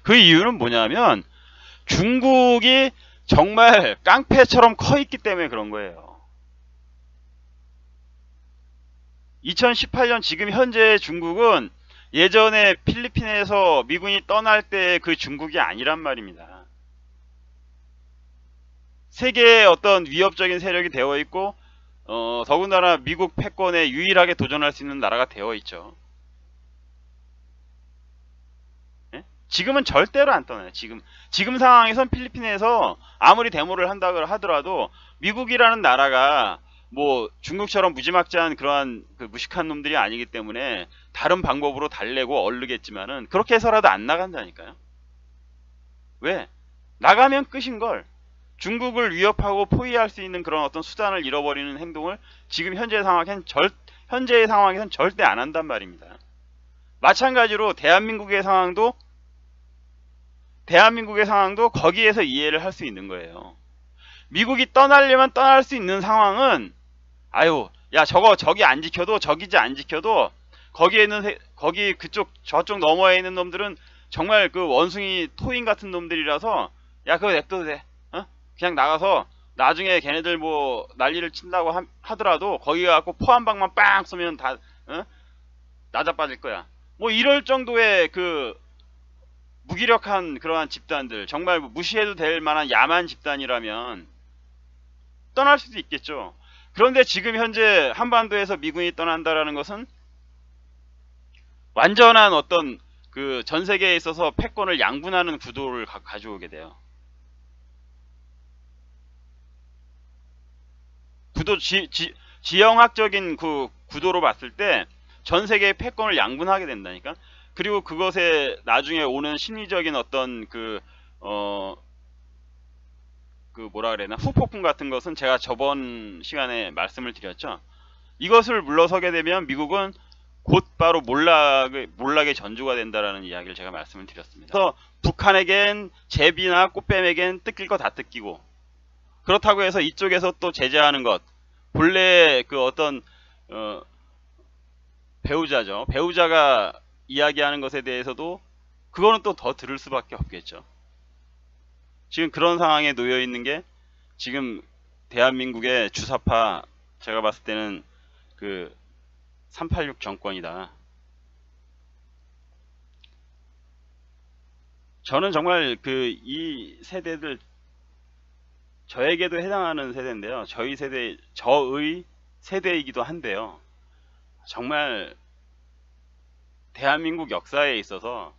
A: 그 이유는 뭐냐면 중국이 정말 깡패처럼 커 있기 때문에 그런 거예요. 2018년 지금 현재 중국은 예전에 필리핀에서 미군이 떠날 때 그 중국이 아니란 말입니다. 세계의 어떤 위협적인 세력이 되어 있고, 더군다나 미국 패권에 유일하게 도전할 수 있는 나라가 되어 있죠. 예? 지금은 절대로 안 떠나요. 지금 상황에선 필리핀에서 아무리 데모를 한다 하더라도 미국이라는 나라가 뭐 중국처럼 무지막지한 그러한 무식한 놈들이 아니기 때문에 다른 방법으로 달래고 얼르겠지만은 그렇게 해서라도 안 나간다니까요. 왜? 나가면 끝인걸. 중국을 위협하고 포위할 수 있는 그런 어떤 수단을 잃어버리는 행동을 지금 현재의 상황에선 절대 안 한단 말입니다. 마찬가지로 대한민국의 상황도 거기에서 이해를 할 수 있는 거예요. 미국이 떠나려면 떠날 수 있는 상황은, 야 저기 안 지켜도, 저기지 안 지켜도 거기에 있는 저쪽 너머에 있는 놈들은 정말 원숭이 토인 같은 놈들이라서 야 그거 냅둬도 돼. 그냥 나가서 나중에 걔네들 뭐 난리를 친다고 하더라도 거기 가갖고 포 한 방만 빵 쏘면 다 나자빠질 거야. 뭐 이럴 정도의 무기력한 그러한 집단들, 정말 무시해도 될 만한 야만 집단이라면 떠날 수도 있겠죠. 그런데 지금 현재 한반도에서 미군이 떠난다라는 것은 완전한 어떤 그 전 세계에 있어서 패권을 양분하는 구도를 가져오게 돼요. 지형학적인 그 구도로 봤을 때 전 세계의 패권을 양분하게 된다니까. 그리고 그것에 나중에 오는 심리적인 어떤 그 뭐라 그래나 후폭풍 같은 것은 제가 저번 시간에 말씀을 드렸죠. 이것을 물러서게 되면 미국은 곧바로 몰락의 전주가 된다라는 이야기를 제가 말씀을 드렸습니다. 그래서 북한에겐 제비나 꽃뱀에겐 뜯길 거 다 뜯기고, 그렇다고 해서 이쪽에서 또 제재하는 것, 본래 그 어떤 배우자죠. 배우자가 이야기하는 것에 대해서도 그거는 또 더 들을 수밖에 없겠죠. 지금 그런 상황에 놓여 있는 게 지금 대한민국의 주사파, 제가 봤을 때는 그 386 정권이다. 저는 정말 그 이 세대들, 저에게도 해당하는 세대인데요. 저의 세대이기도 한데요. 정말 대한민국 역사에 있어서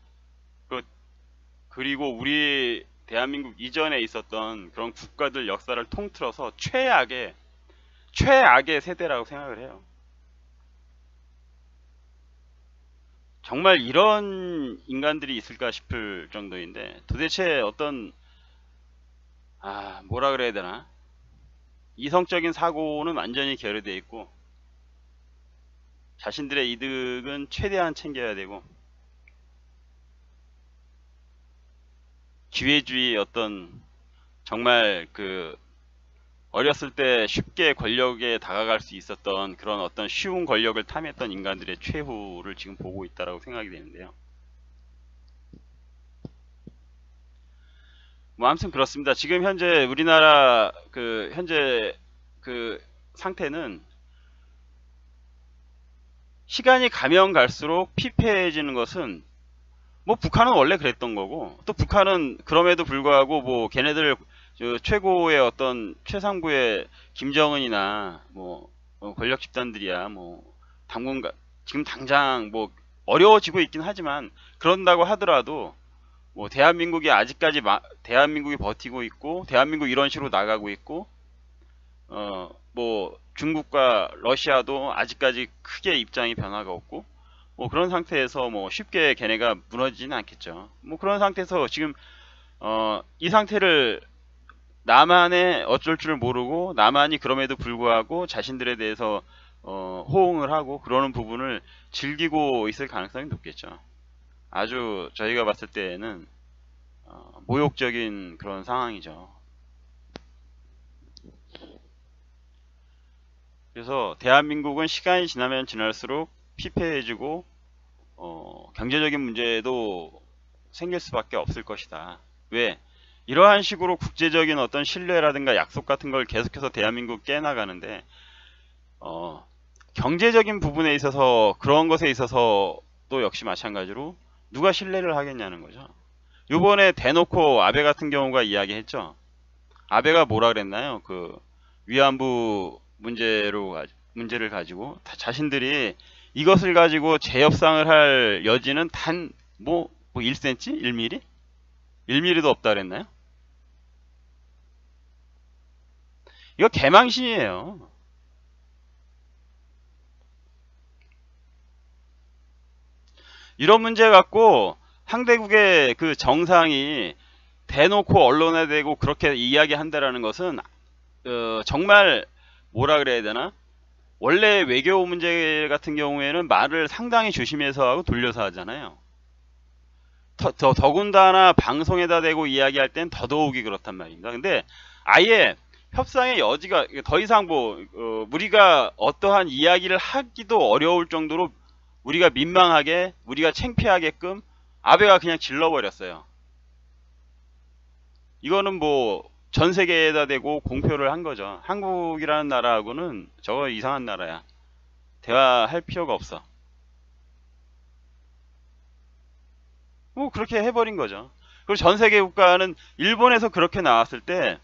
A: 그리고 우리 대한민국 이전에 있었던 그런 국가들 역사를 통틀어서 최악의 세대라고 생각을 해요. 정말 이런 인간들이 있을까 싶을 정도인데, 도대체 어떤 뭐라 그래야 되나, 이성적인 사고는 완전히 결여되어 있고 자신들의 이득은 최대한 챙겨야 되고, 기회주의 어떤 정말 그 어렸을 때 쉽게 권력에 다가갈 수 있었던 그런 어떤 쉬운 권력을 탐했던 인간들의 최후를 지금 보고 있다라고 생각이 되는데요. 뭐 아무튼 그렇습니다. 지금 현재 우리나라 현재 그 상태는 시간이 가면 갈수록 피폐해지는 것은, 뭐 북한은 원래 그랬던 거고, 또 북한은 그럼에도 불구하고 뭐 걔네들 최고의 어떤 최상부의 김정은이나 뭐 권력 집단들이야 뭐 당분간 지금 당장 뭐 어려워지고 있긴 하지만, 그런다고 하더라도 뭐 대한민국이 아직까지 대한민국이 버티고 있고, 대한민국 이런 식으로 나가고 있고, 뭐 중국과 러시아도 아직까지 크게 입장이 변화가 없고, 뭐 그런 상태에서 뭐 쉽게 걔네가 무너지지는 않겠죠. 뭐 그런 상태에서 지금 이 상태를 남한에 어쩔 줄 모르고, 남한이 그럼에도 불구하고 자신들에 대해서 호응을 하고 그러는 부분을 즐기고 있을 가능성이 높겠죠. 아주 저희가 봤을 때는 모욕적인 그런 상황이죠. 그래서 대한민국은 시간이 지나면 지날수록 피폐해지고 경제적인 문제도 생길 수밖에 없을 것이다. 왜? 이러한 식으로 국제적인 어떤 신뢰라든가 약속 같은 걸 계속해서 대한민국 깨나가는데, 경제적인 부분에 있어서, 그런 것에 있어서 또 역시 마찬가지로 누가 신뢰를 하겠냐는 거죠. 요번에 대놓고 아베 같은 경우가 이야기했죠. 아베가 뭐라 그랬나요? 그 위안부 문제를 가지고 자신들이 이것을 가지고 재협상을 할 여지는 단 뭐 1cm? 1mm? 1mm도 없다 그랬나요? 이거 개망신이에요. 이런 문제 갖고 상대국의 그 정상이 대놓고 언론에 대고 그렇게 이야기한다라는 것은 정말 뭐라 그래야 되나? 원래 외교 문제 같은 경우에는 말을 상당히 조심해서 하고 돌려서 하잖아요. 더군다나 방송에다 대고 이야기할 땐 더더욱이 그렇단 말입니다. 근데 아예 협상의 여지가 더 이상 우리가 어떠한 이야기를 하기도 어려울 정도로 우리가 민망하게, 우리가 창피하게끔 아베가 그냥 질러버렸어요. 이거는 뭐 전 세계에다 대고 공표를 한 거죠. 한국이라는 나라하고는 저거 이상한 나라야. 대화할 필요가 없어. 뭐 그렇게 해버린 거죠. 그리고 전 세계 국가는 일본에서 그렇게 나왔을 때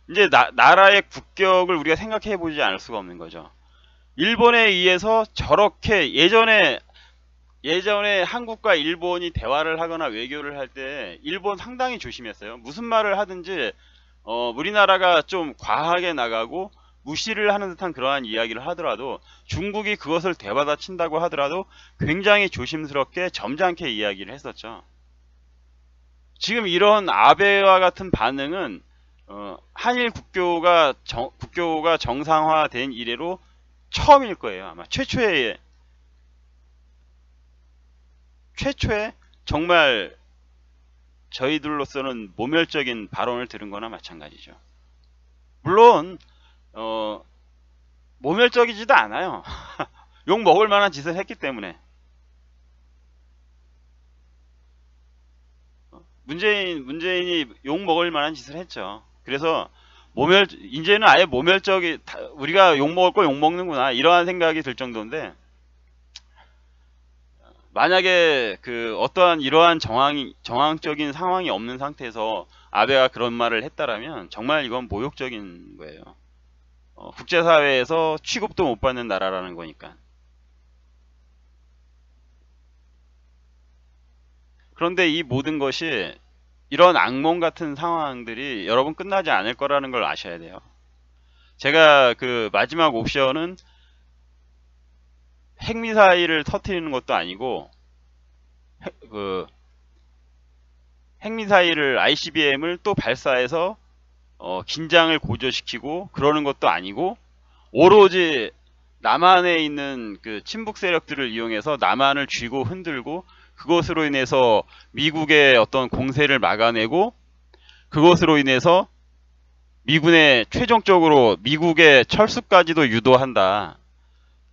A: 이제 나라의 국격을 우리가 생각해 보지 않을 수가 없는 거죠. 일본에 의해서 저렇게 예전에 예전에 한국과 일본이 대화를 하거나 외교를 할 때 일본 상당히 조심했어요. 무슨 말을 하든지 우리나라가 좀 과하게 나가고 무시를 하는 듯한 그러한 이야기를 하더라도 중국이 그것을 되받아친다고 하더라도 굉장히 조심스럽게 점잖게 이야기를 했었죠. 지금 이런 아베와 같은 반응은 한일 국교가 정상화된 이래로 처음일 거예요. 아마 최초의 정말 저희들로서는 모멸적인 발언을 들은 거나 마찬가지죠. 물론 모멸적이지도 않아요. 욕 먹을 만한 짓을 했기 때문에. 문재인이 욕 먹을 만한 짓을 했죠. 그래서 이제는 아예 우리가 욕 먹을 거 욕 먹는구나 이러한 생각이 들 정도인데, 만약에 어떠한 이러한 정황적인 상황이 없는 상태에서 아베가 그런 말을 했다라면 정말 이건 모욕적인 거예요. 국제사회에서 취급도 못 받는 나라라는 거니까. 그런데 이 모든 것이, 이런 악몽 같은 상황들이 여러분 끝나지 않을 거라는 걸 아셔야 돼요. 제가 마지막 옵션은 핵미사일을 터뜨리는 것도 아니고, 핵미사일을 ICBM을 또 발사해서 긴장을 고조시키고 그러는 것도 아니고, 오로지 남한에 있는 친북 세력들을 이용해서 남한을 쥐고 흔들고 그것으로 인해서 미국의 어떤 공세를 막아내고, 그것으로 인해서 최종적으로 미국의 철수까지도 유도한다.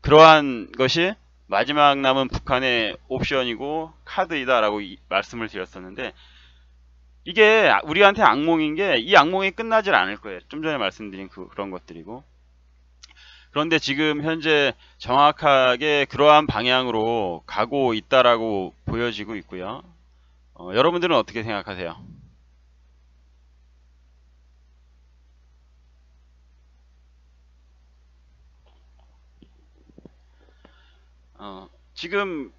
A: 그러한 것이 마지막 남은 북한의 옵션이고 카드이다라고 말씀을 드렸었는데, 이게 우리한테 악몽인 게, 이 악몽이 끝나질 않을 거예요. 좀 전에 말씀드린 그런 것들이고. 그런데 지금 현재 정확하게 그러한 방향으로 가고 있다라고 보여지고 있고요. 여러분들은 어떻게 생각하세요? 지금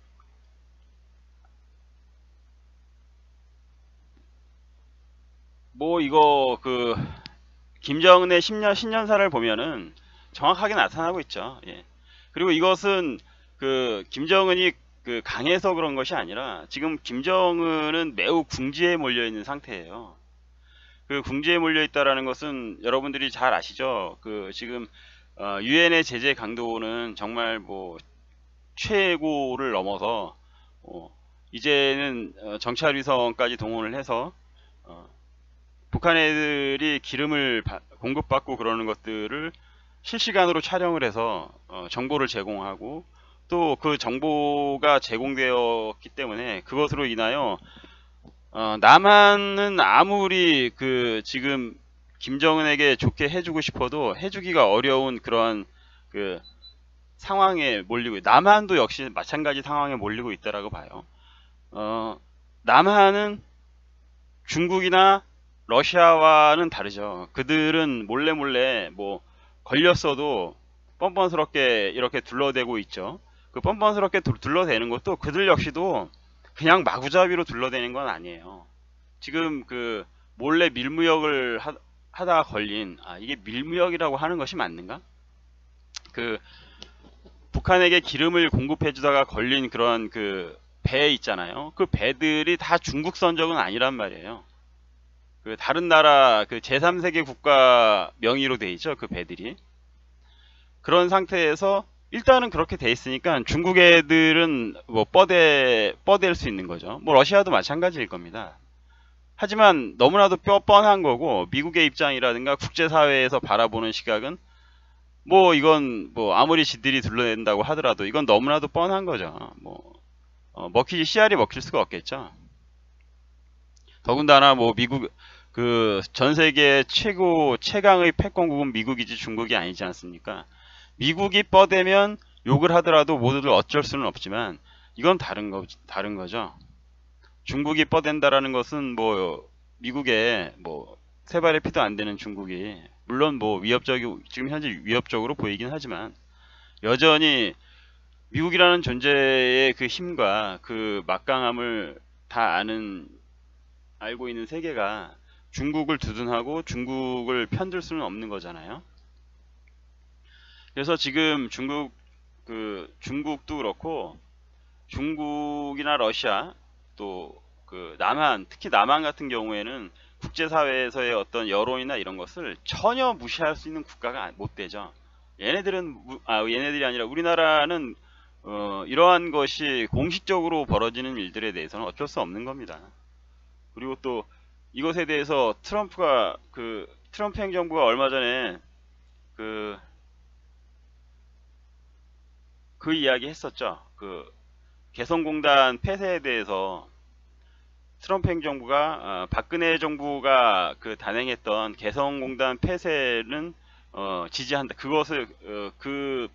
A: 이거 김정은의 10년사를 보면은 정확하게 나타나고 있죠. 예. 그리고 이것은 김정은이 강해서 그런 것이 아니라, 지금 김정은은 매우 궁지에 몰려 있는 상태예요. 궁지에 몰려 있다라는 것은 여러분들이 잘 아시죠. 지금 유엔의 제재 강도는 정말 최고를 넘어서 이제는 정찰위성까지 동원을 해서 북한 애들이 기름을 공급받고 그러는 것들을 실시간으로 촬영을 해서 정보를 제공하고, 또 그 정보가 제공되었기 때문에 그것으로 인하여 남한은 아무리 지금 김정은에게 좋게 해주고 싶어도 해주기가 어려운 그런 상황에 몰리고, 남한도 역시 마찬가지 상황에 몰리고 있다라고 봐요. 남한은 중국이나 러시아와는 다르죠. 그들은 몰래 걸렸어도 뻔뻔스럽게 이렇게 둘러대고 있죠. 뻔뻔스럽게 둘러대는 것도 그들 역시도 그냥 마구잡이로 둘러대는 건 아니에요. 지금 몰래 밀무역을 하다가 걸린, 이게 밀무역이라고 하는 것이 맞는가? 북한에게 기름을 공급해 주다가 걸린 그런 배 있잖아요. 그 배들이 다 중국 선적은 아니란 말이에요. 다른 나라 제3세계 국가 명의로 돼 있죠. 그 배들이. 그런 상태에서 일단은 그렇게 돼 있으니까 중국 애들은 뻐댈 수 있는 거죠. 러시아도 마찬가지일 겁니다. 하지만 너무나도 뻔한 거고, 미국의 입장이라든가 국제사회에서 바라보는 시각은 이건 아무리 지들이 둘러낸다고 하더라도 이건 너무나도 뻔한 거죠. 씨알이 먹힐 수가 없겠죠. 더군다나 미국 전 세계 최강의 패권국은 미국이지 중국이 아니지 않습니까? 미국이 뻐대면 욕을 하더라도 모두들 어쩔 수는 없지만, 이건 다른 거죠. 중국이 뻐댄다라는 것은 미국의 세 발의 피도 안 되는 중국이, 물론 지금 현재 위협적으로 보이긴 하지만, 여전히 미국이라는 존재의 그 힘과 그 막강함을 다 알고 있는 세계가 중국을 두둔하고 중국을 편들 수는 없는 거잖아요. 그래서 지금 중국도 그렇고 중국이나 러시아 또 그 남한, 특히 남한 같은 경우에는 국제사회에서의 어떤 여론이나 이런 것을 전혀 무시할 수 있는 국가가 못 되죠. 얘네들이 아니라 우리나라는 이러한 것이 공식적으로 벌어지는 일들에 대해서는 어쩔 수 없는 겁니다. 그리고 또 이것에 대해서 트럼프 행정부가 얼마 전에 그 이야기 했었죠. 그 개성공단 폐쇄에 대해서 트럼프 행정부가 박근혜 정부가 그 단행했던 개성공단 폐쇄는 지지한다. 그것을 그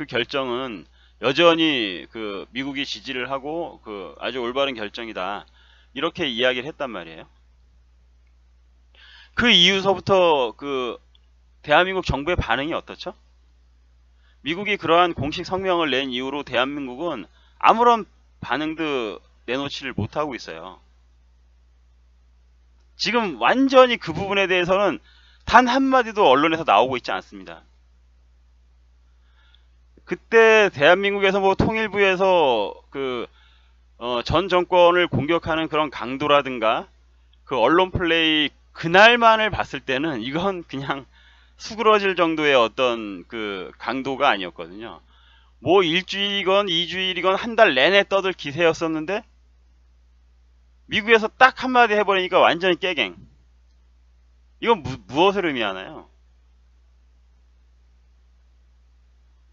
A: 결정은 여전히 그 미국이 지지를 하고 그 아주 올바른 결정이다. 이렇게 이야기를 했단 말이에요. 그 이후서부터 그 대한민국 정부의 반응이 어떻죠? 미국이 그러한 공식 성명을 낸 이후로 대한민국은 아무런 반응도 내놓지를 못하고 있어요. 지금 완전히 그 부분에 대해서는 단 한마디도 언론에서 나오고 있지 않습니다. 그때 대한민국에서 뭐 통일부에서 전 정권을 공격하는 그런 강도라든가 그 언론 플레이 그날만을 봤을 때는 이건 그냥 수그러질 정도의 어떤 그 강도가 아니었거든요. 뭐 일주일이건 2주일이건 한 달 내내 떠들 기세였었는데 미국에서 딱 한마디 해버리니까 완전히 깨갱. 이건 무엇을 의미하나요?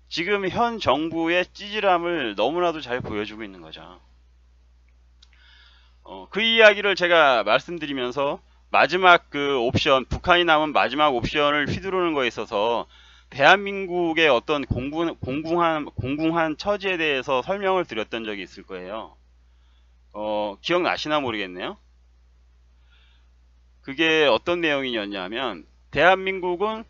A: 지금 현 정부의 찌질함을 너무나도 잘 보여주고 있는 거죠. 그 이야기를 제가 말씀드리면서 마지막 그 옵션, 북한이 남은 마지막 옵션을 휘두르는 거에 있어서 대한민국의 어떤 공공한 처지에 대해서 설명을 드렸던 적이 있을 거예요. 기억나시나 모르겠네요. 그게 어떤 내용이었냐면 대한민국은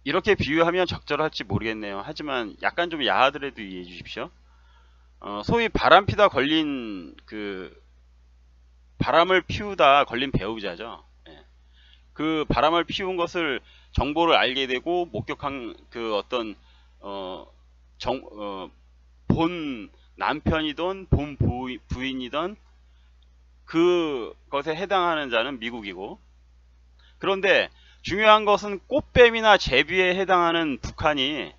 A: 이렇게 비유하면 적절할지 모르겠네요. 하지만 약간 좀 야하더라도 이해해 주십시오. 소위 바람피다 걸린 바람을 피우다 걸린 배우자죠. 그 바람을 피운 것을 정보를 알게 되고 목격한 그 어떤 본 남편이든 본 부인이든 그것에 해당하는 자는 미국이고, 그런데 중요한 것은 꽃뱀이나 제비에 해당하는 북한이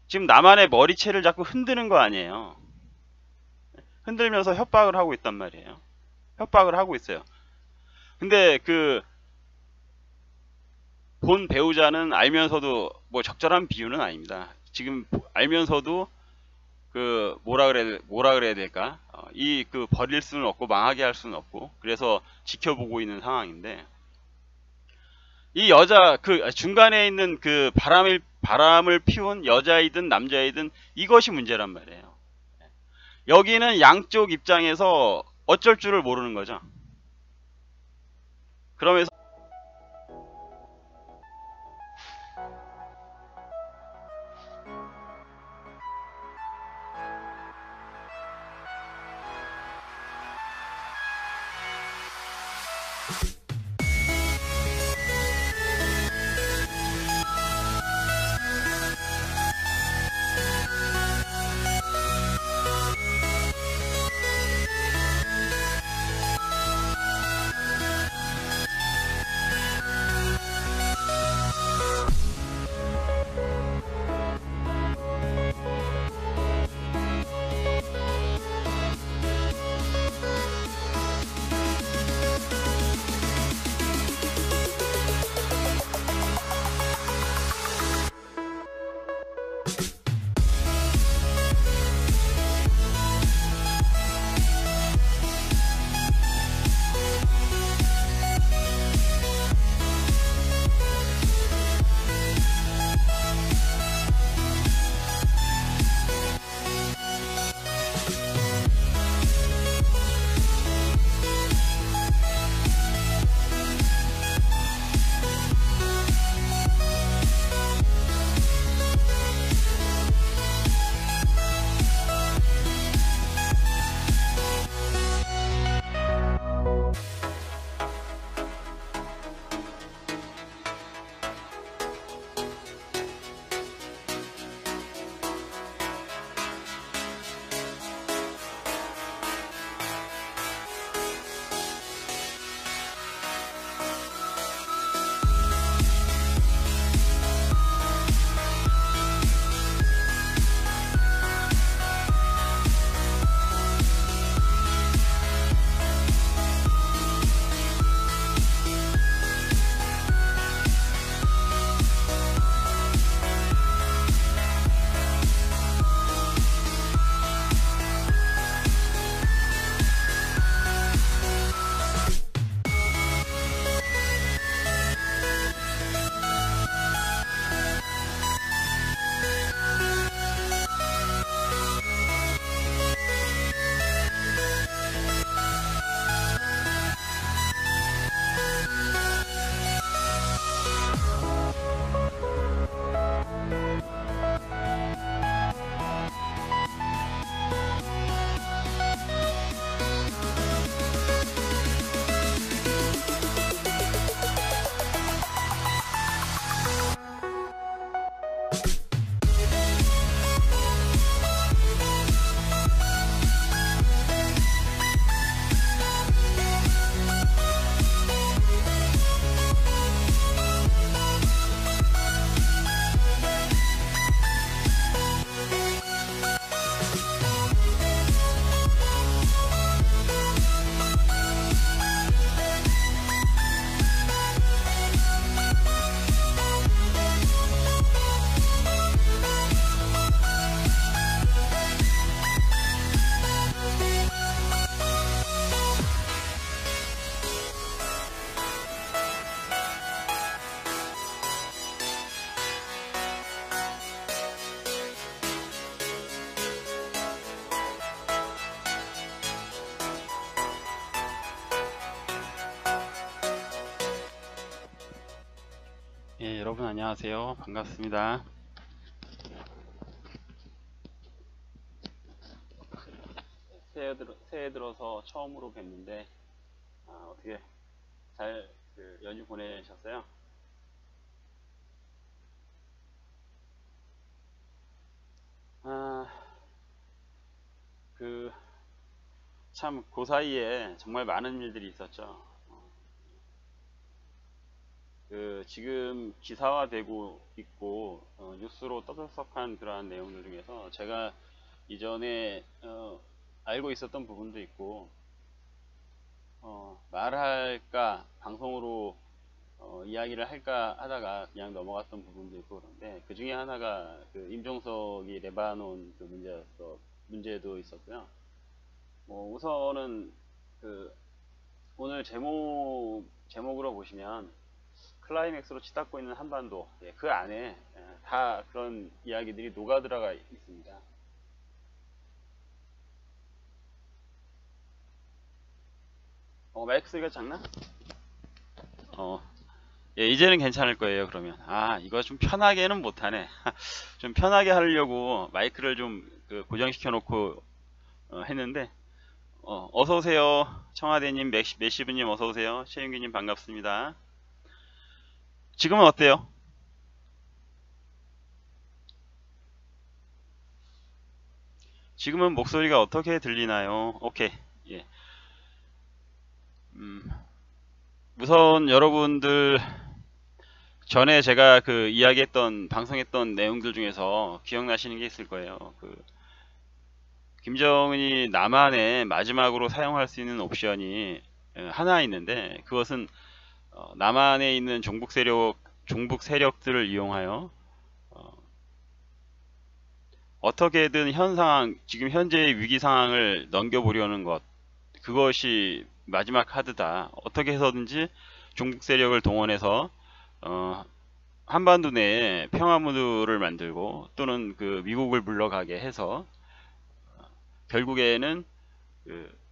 A: 지금 남한의 머리채를 자꾸 흔드는 거 아니에요. 흔들면서 협박을 하고 있단 말이에요. 협박을 하고 있어요. 근데 본 배우자는 알면서도, 뭐 적절한 비유는 아닙니다. 지금 알면서도 뭐라 그래야 될까? 버릴 수는 없고 망하게 할 수는 없고, 그래서 지켜보고 있는 상황인데, 이 여자 중간에 있는 바람을 피운 여자이든 남자이든 이것이 문제란 말이에요. 여기는 양쪽 입장에서 어쩔 줄을 모르는 거죠. 그러면서 여러분 안녕하세요. 반갑습니다. 새해 들어서 처음으로 뵙는데 어떻게 잘 연휴 보내셨어요? 참 그 사이에 정말 많은 일들이 있었죠. 지금 기사화되고 있고 뉴스로 떠들썩한 그러한 내용들 중에서 제가 이전에 알고 있었던 부분도 있고 말할까 방송으로 이야기를 할까 하다가 그냥 넘어갔던 부분도 있고 그런데 그 중에 하나가 임종석이 레바논 문제도 있었고요. 우선은 오늘 제목으로 보시면 클라이맥스로 치닫고 있는 한반도, 그 안에 다 그런 이야기들이 녹아 들어가 있습니다. 마이크 소리가 작나? 예, 이제는 괜찮을 거예요. 그러면 이거 좀 편하게는 못하네. 좀 편하게 하려고 마이크를 좀 고정시켜 놓고 했는데 어서오세요. 청와대님, 메시브님 어서오세요. 최윤기님 반갑습니다. 지금은 어때요? 지금은 목소리가 어떻게 들리나요? 오케이. 예. 우선 여러분들 전에 제가 이야기했던 방송했던 내용들 중에서 기억나시는 게 있을 거예요. 김정은이 남한에 마지막으로 사용할 수 있는 옵션이 하나 있는데 그것은 남한에 있는 종북 세력들을 이용하여 어떻게든 지금 현재의 위기 상황을 넘겨보려는 것, 그것이 마지막 카드다. 어떻게 해서든지 종북 세력을 동원해서 한반도 내에 평화 무드를 만들고 또는 미국을 물러가게 해서 결국에는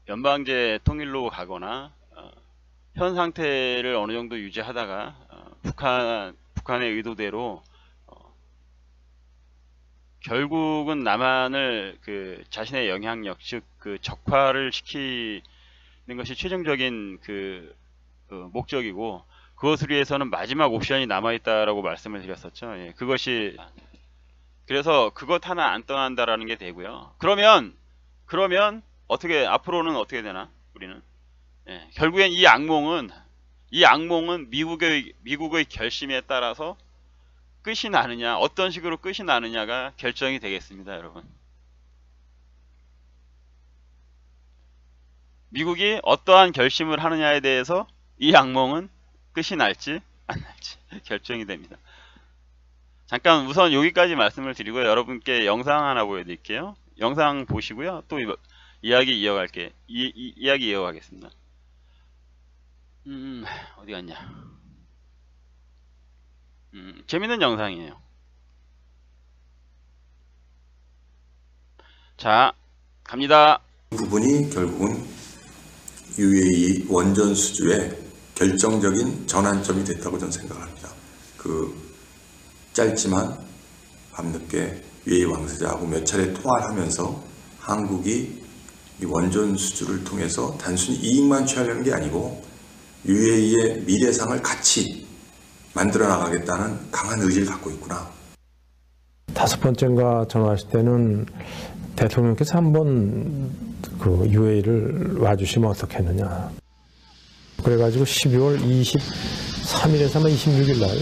A: 연방제 통일로 가거나 현 상태를 어느 정도 유지하다가 북한의 의도대로 결국은 남한을 자신의 영향력, 즉 적화를 시키는 것이 최종적인 목적이고 그것을 위해서는 마지막 옵션이 남아있다라고 말씀을 드렸었죠. 예, 그래서 그것 하나 안 떠난다라는 게 되고요. 그러면 앞으로는 어떻게 되나 우리는? 예, 결국엔 이 악몽은 미국의 결심에 따라서 끝이 나느냐, 어떤 식으로 끝이 나느냐가 결정이 되겠습니다, 여러분. 미국이 어떠한 결심을 하느냐에 대해서 이 악몽은 끝이 날지 안 날지 결정이 됩니다. 잠깐 우선 여기까지 말씀을 드리고 여러분께 영상 하나 보여드릴게요. 영상 보시고요. 또 이야기 이어가겠습니다. 어디 갔냐? 재밌는 영상이에요. 자, 갑니다.
B: 부분이 결국은 UAE 원전 수주의 결정적인 전환점이 됐다고 저는 생각합니다. 짧지만 밤늦게 UAE 왕세자하고 몇 차례 통화를 하면서 한국이 이 원전 수주를 통해서 단순히 이익만 취하려는 게 아니고 UAE의 미래상을 같이 만들어 나가겠다는 강한 의지를 갖고 있구나.
C: 5번째인가 전화하실 때는 대통령께서 한번 UAE를 와주시면 어떻겠느냐. 그래가지고 12월 23일에서 아마 26일 날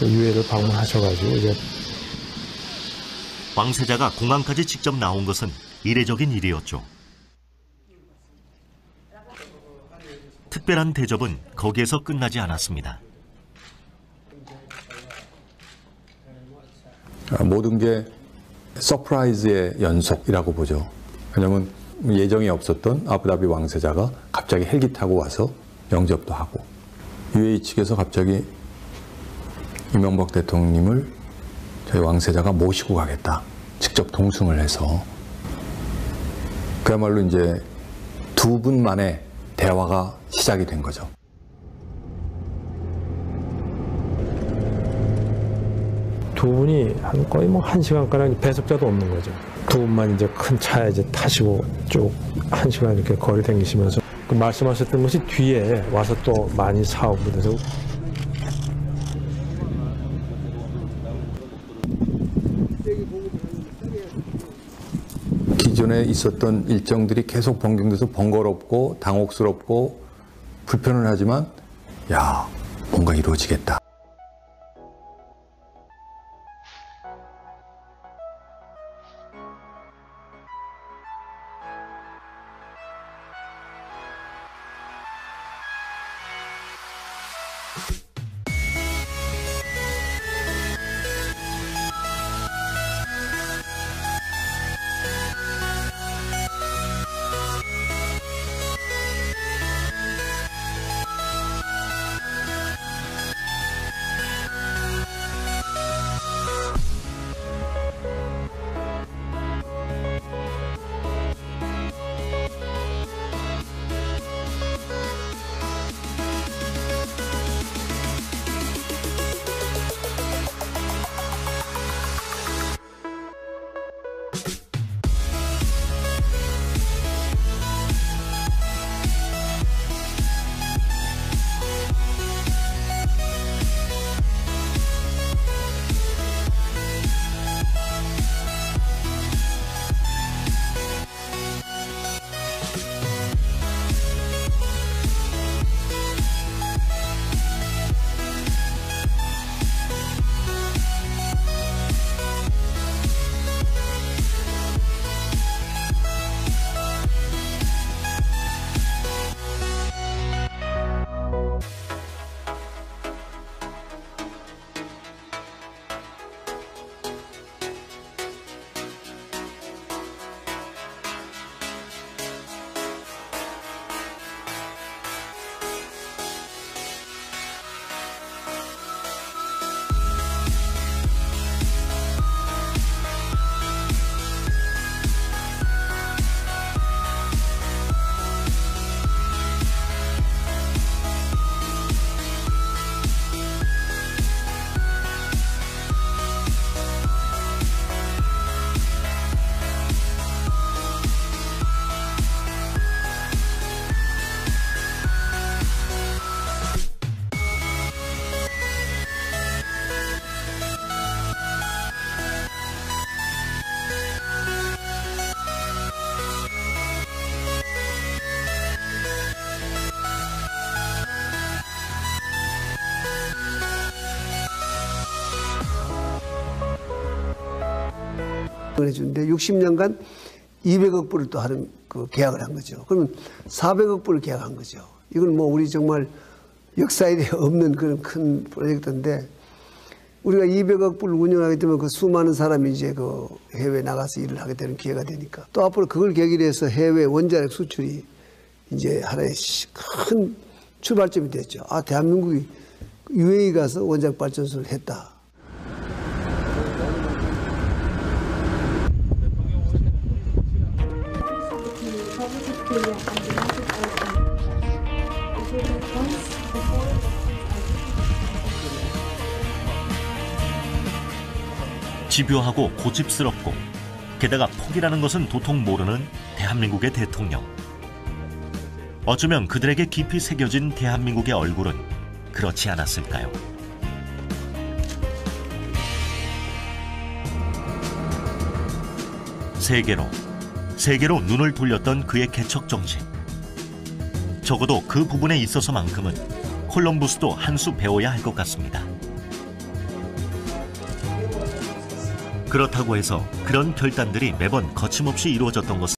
C: UAE를 방문하셔가지고 이제
D: 왕세자가 공항까지 직접 나온 것은 이례적인 일이었죠. 특별한 대접은 거기에서 끝나지 않았습니다.
B: 모든 게 서프라이즈의 연속이라고 보죠. 왜냐하면 예정이 없었던 아부다비 왕세자가 갑자기 헬기 타고 와서 영접도 하고 UAE 측에서 갑자기 이명박 대통령님을 저희 왕세자가 모시고 가겠다. 직접 동승을 해서 그야말로 이제 두 분만의 대화가 시작이 된 거죠.
C: 두 분이 한 거의 뭐 1시간가량 배석자도 없는 거죠. 두 분만 이제 큰 차에 이제 타시고 쭉 1시간 이렇게 거리 다니시면서 그 말씀하셨던 것이 뒤에 와서 또 많이 사오고 그래서
B: 기존에 있었던 일정들이 계속 변경돼서 번거롭고 당혹스럽고 불편은 하지만 야, 뭔가 이루어지겠다.
E: 해주는데 60년간 200억 불을 또 하는 그 계약을 한 거죠. 그러면 400억 불을 계약한 거죠. 이건 뭐 우리 정말 역사에 없는 그런 큰 프로젝트인데 우리가 200억 불을 운영하게 되면 그 수많은 사람이 이제 그 해외에 나가서 일을 하게 되는 기회가 되니까 또 앞으로 그걸 계기로 해서 해외 원자력 수출이 이제 하나의 큰 출발점이 됐죠. 아, 대한민국이 UAE 가서 원자력 발전소를 했다.
D: 집요하고 고집스럽고 게다가 포기라는 것은 도통 모르는 대한민국의 대통령. 어쩌면 그들에게 깊이 새겨진 대한민국의 얼굴은 그렇지 않았을까요? 세계로 눈을 돌렸던 그의 개척정신. 적어도 그 부분에 있어서만큼은 콜럼부스도 한 수 배워야 할 것 같습니다. 그렇다고 해서 그런 결단들이 매번 거침없이 이루어졌던 것은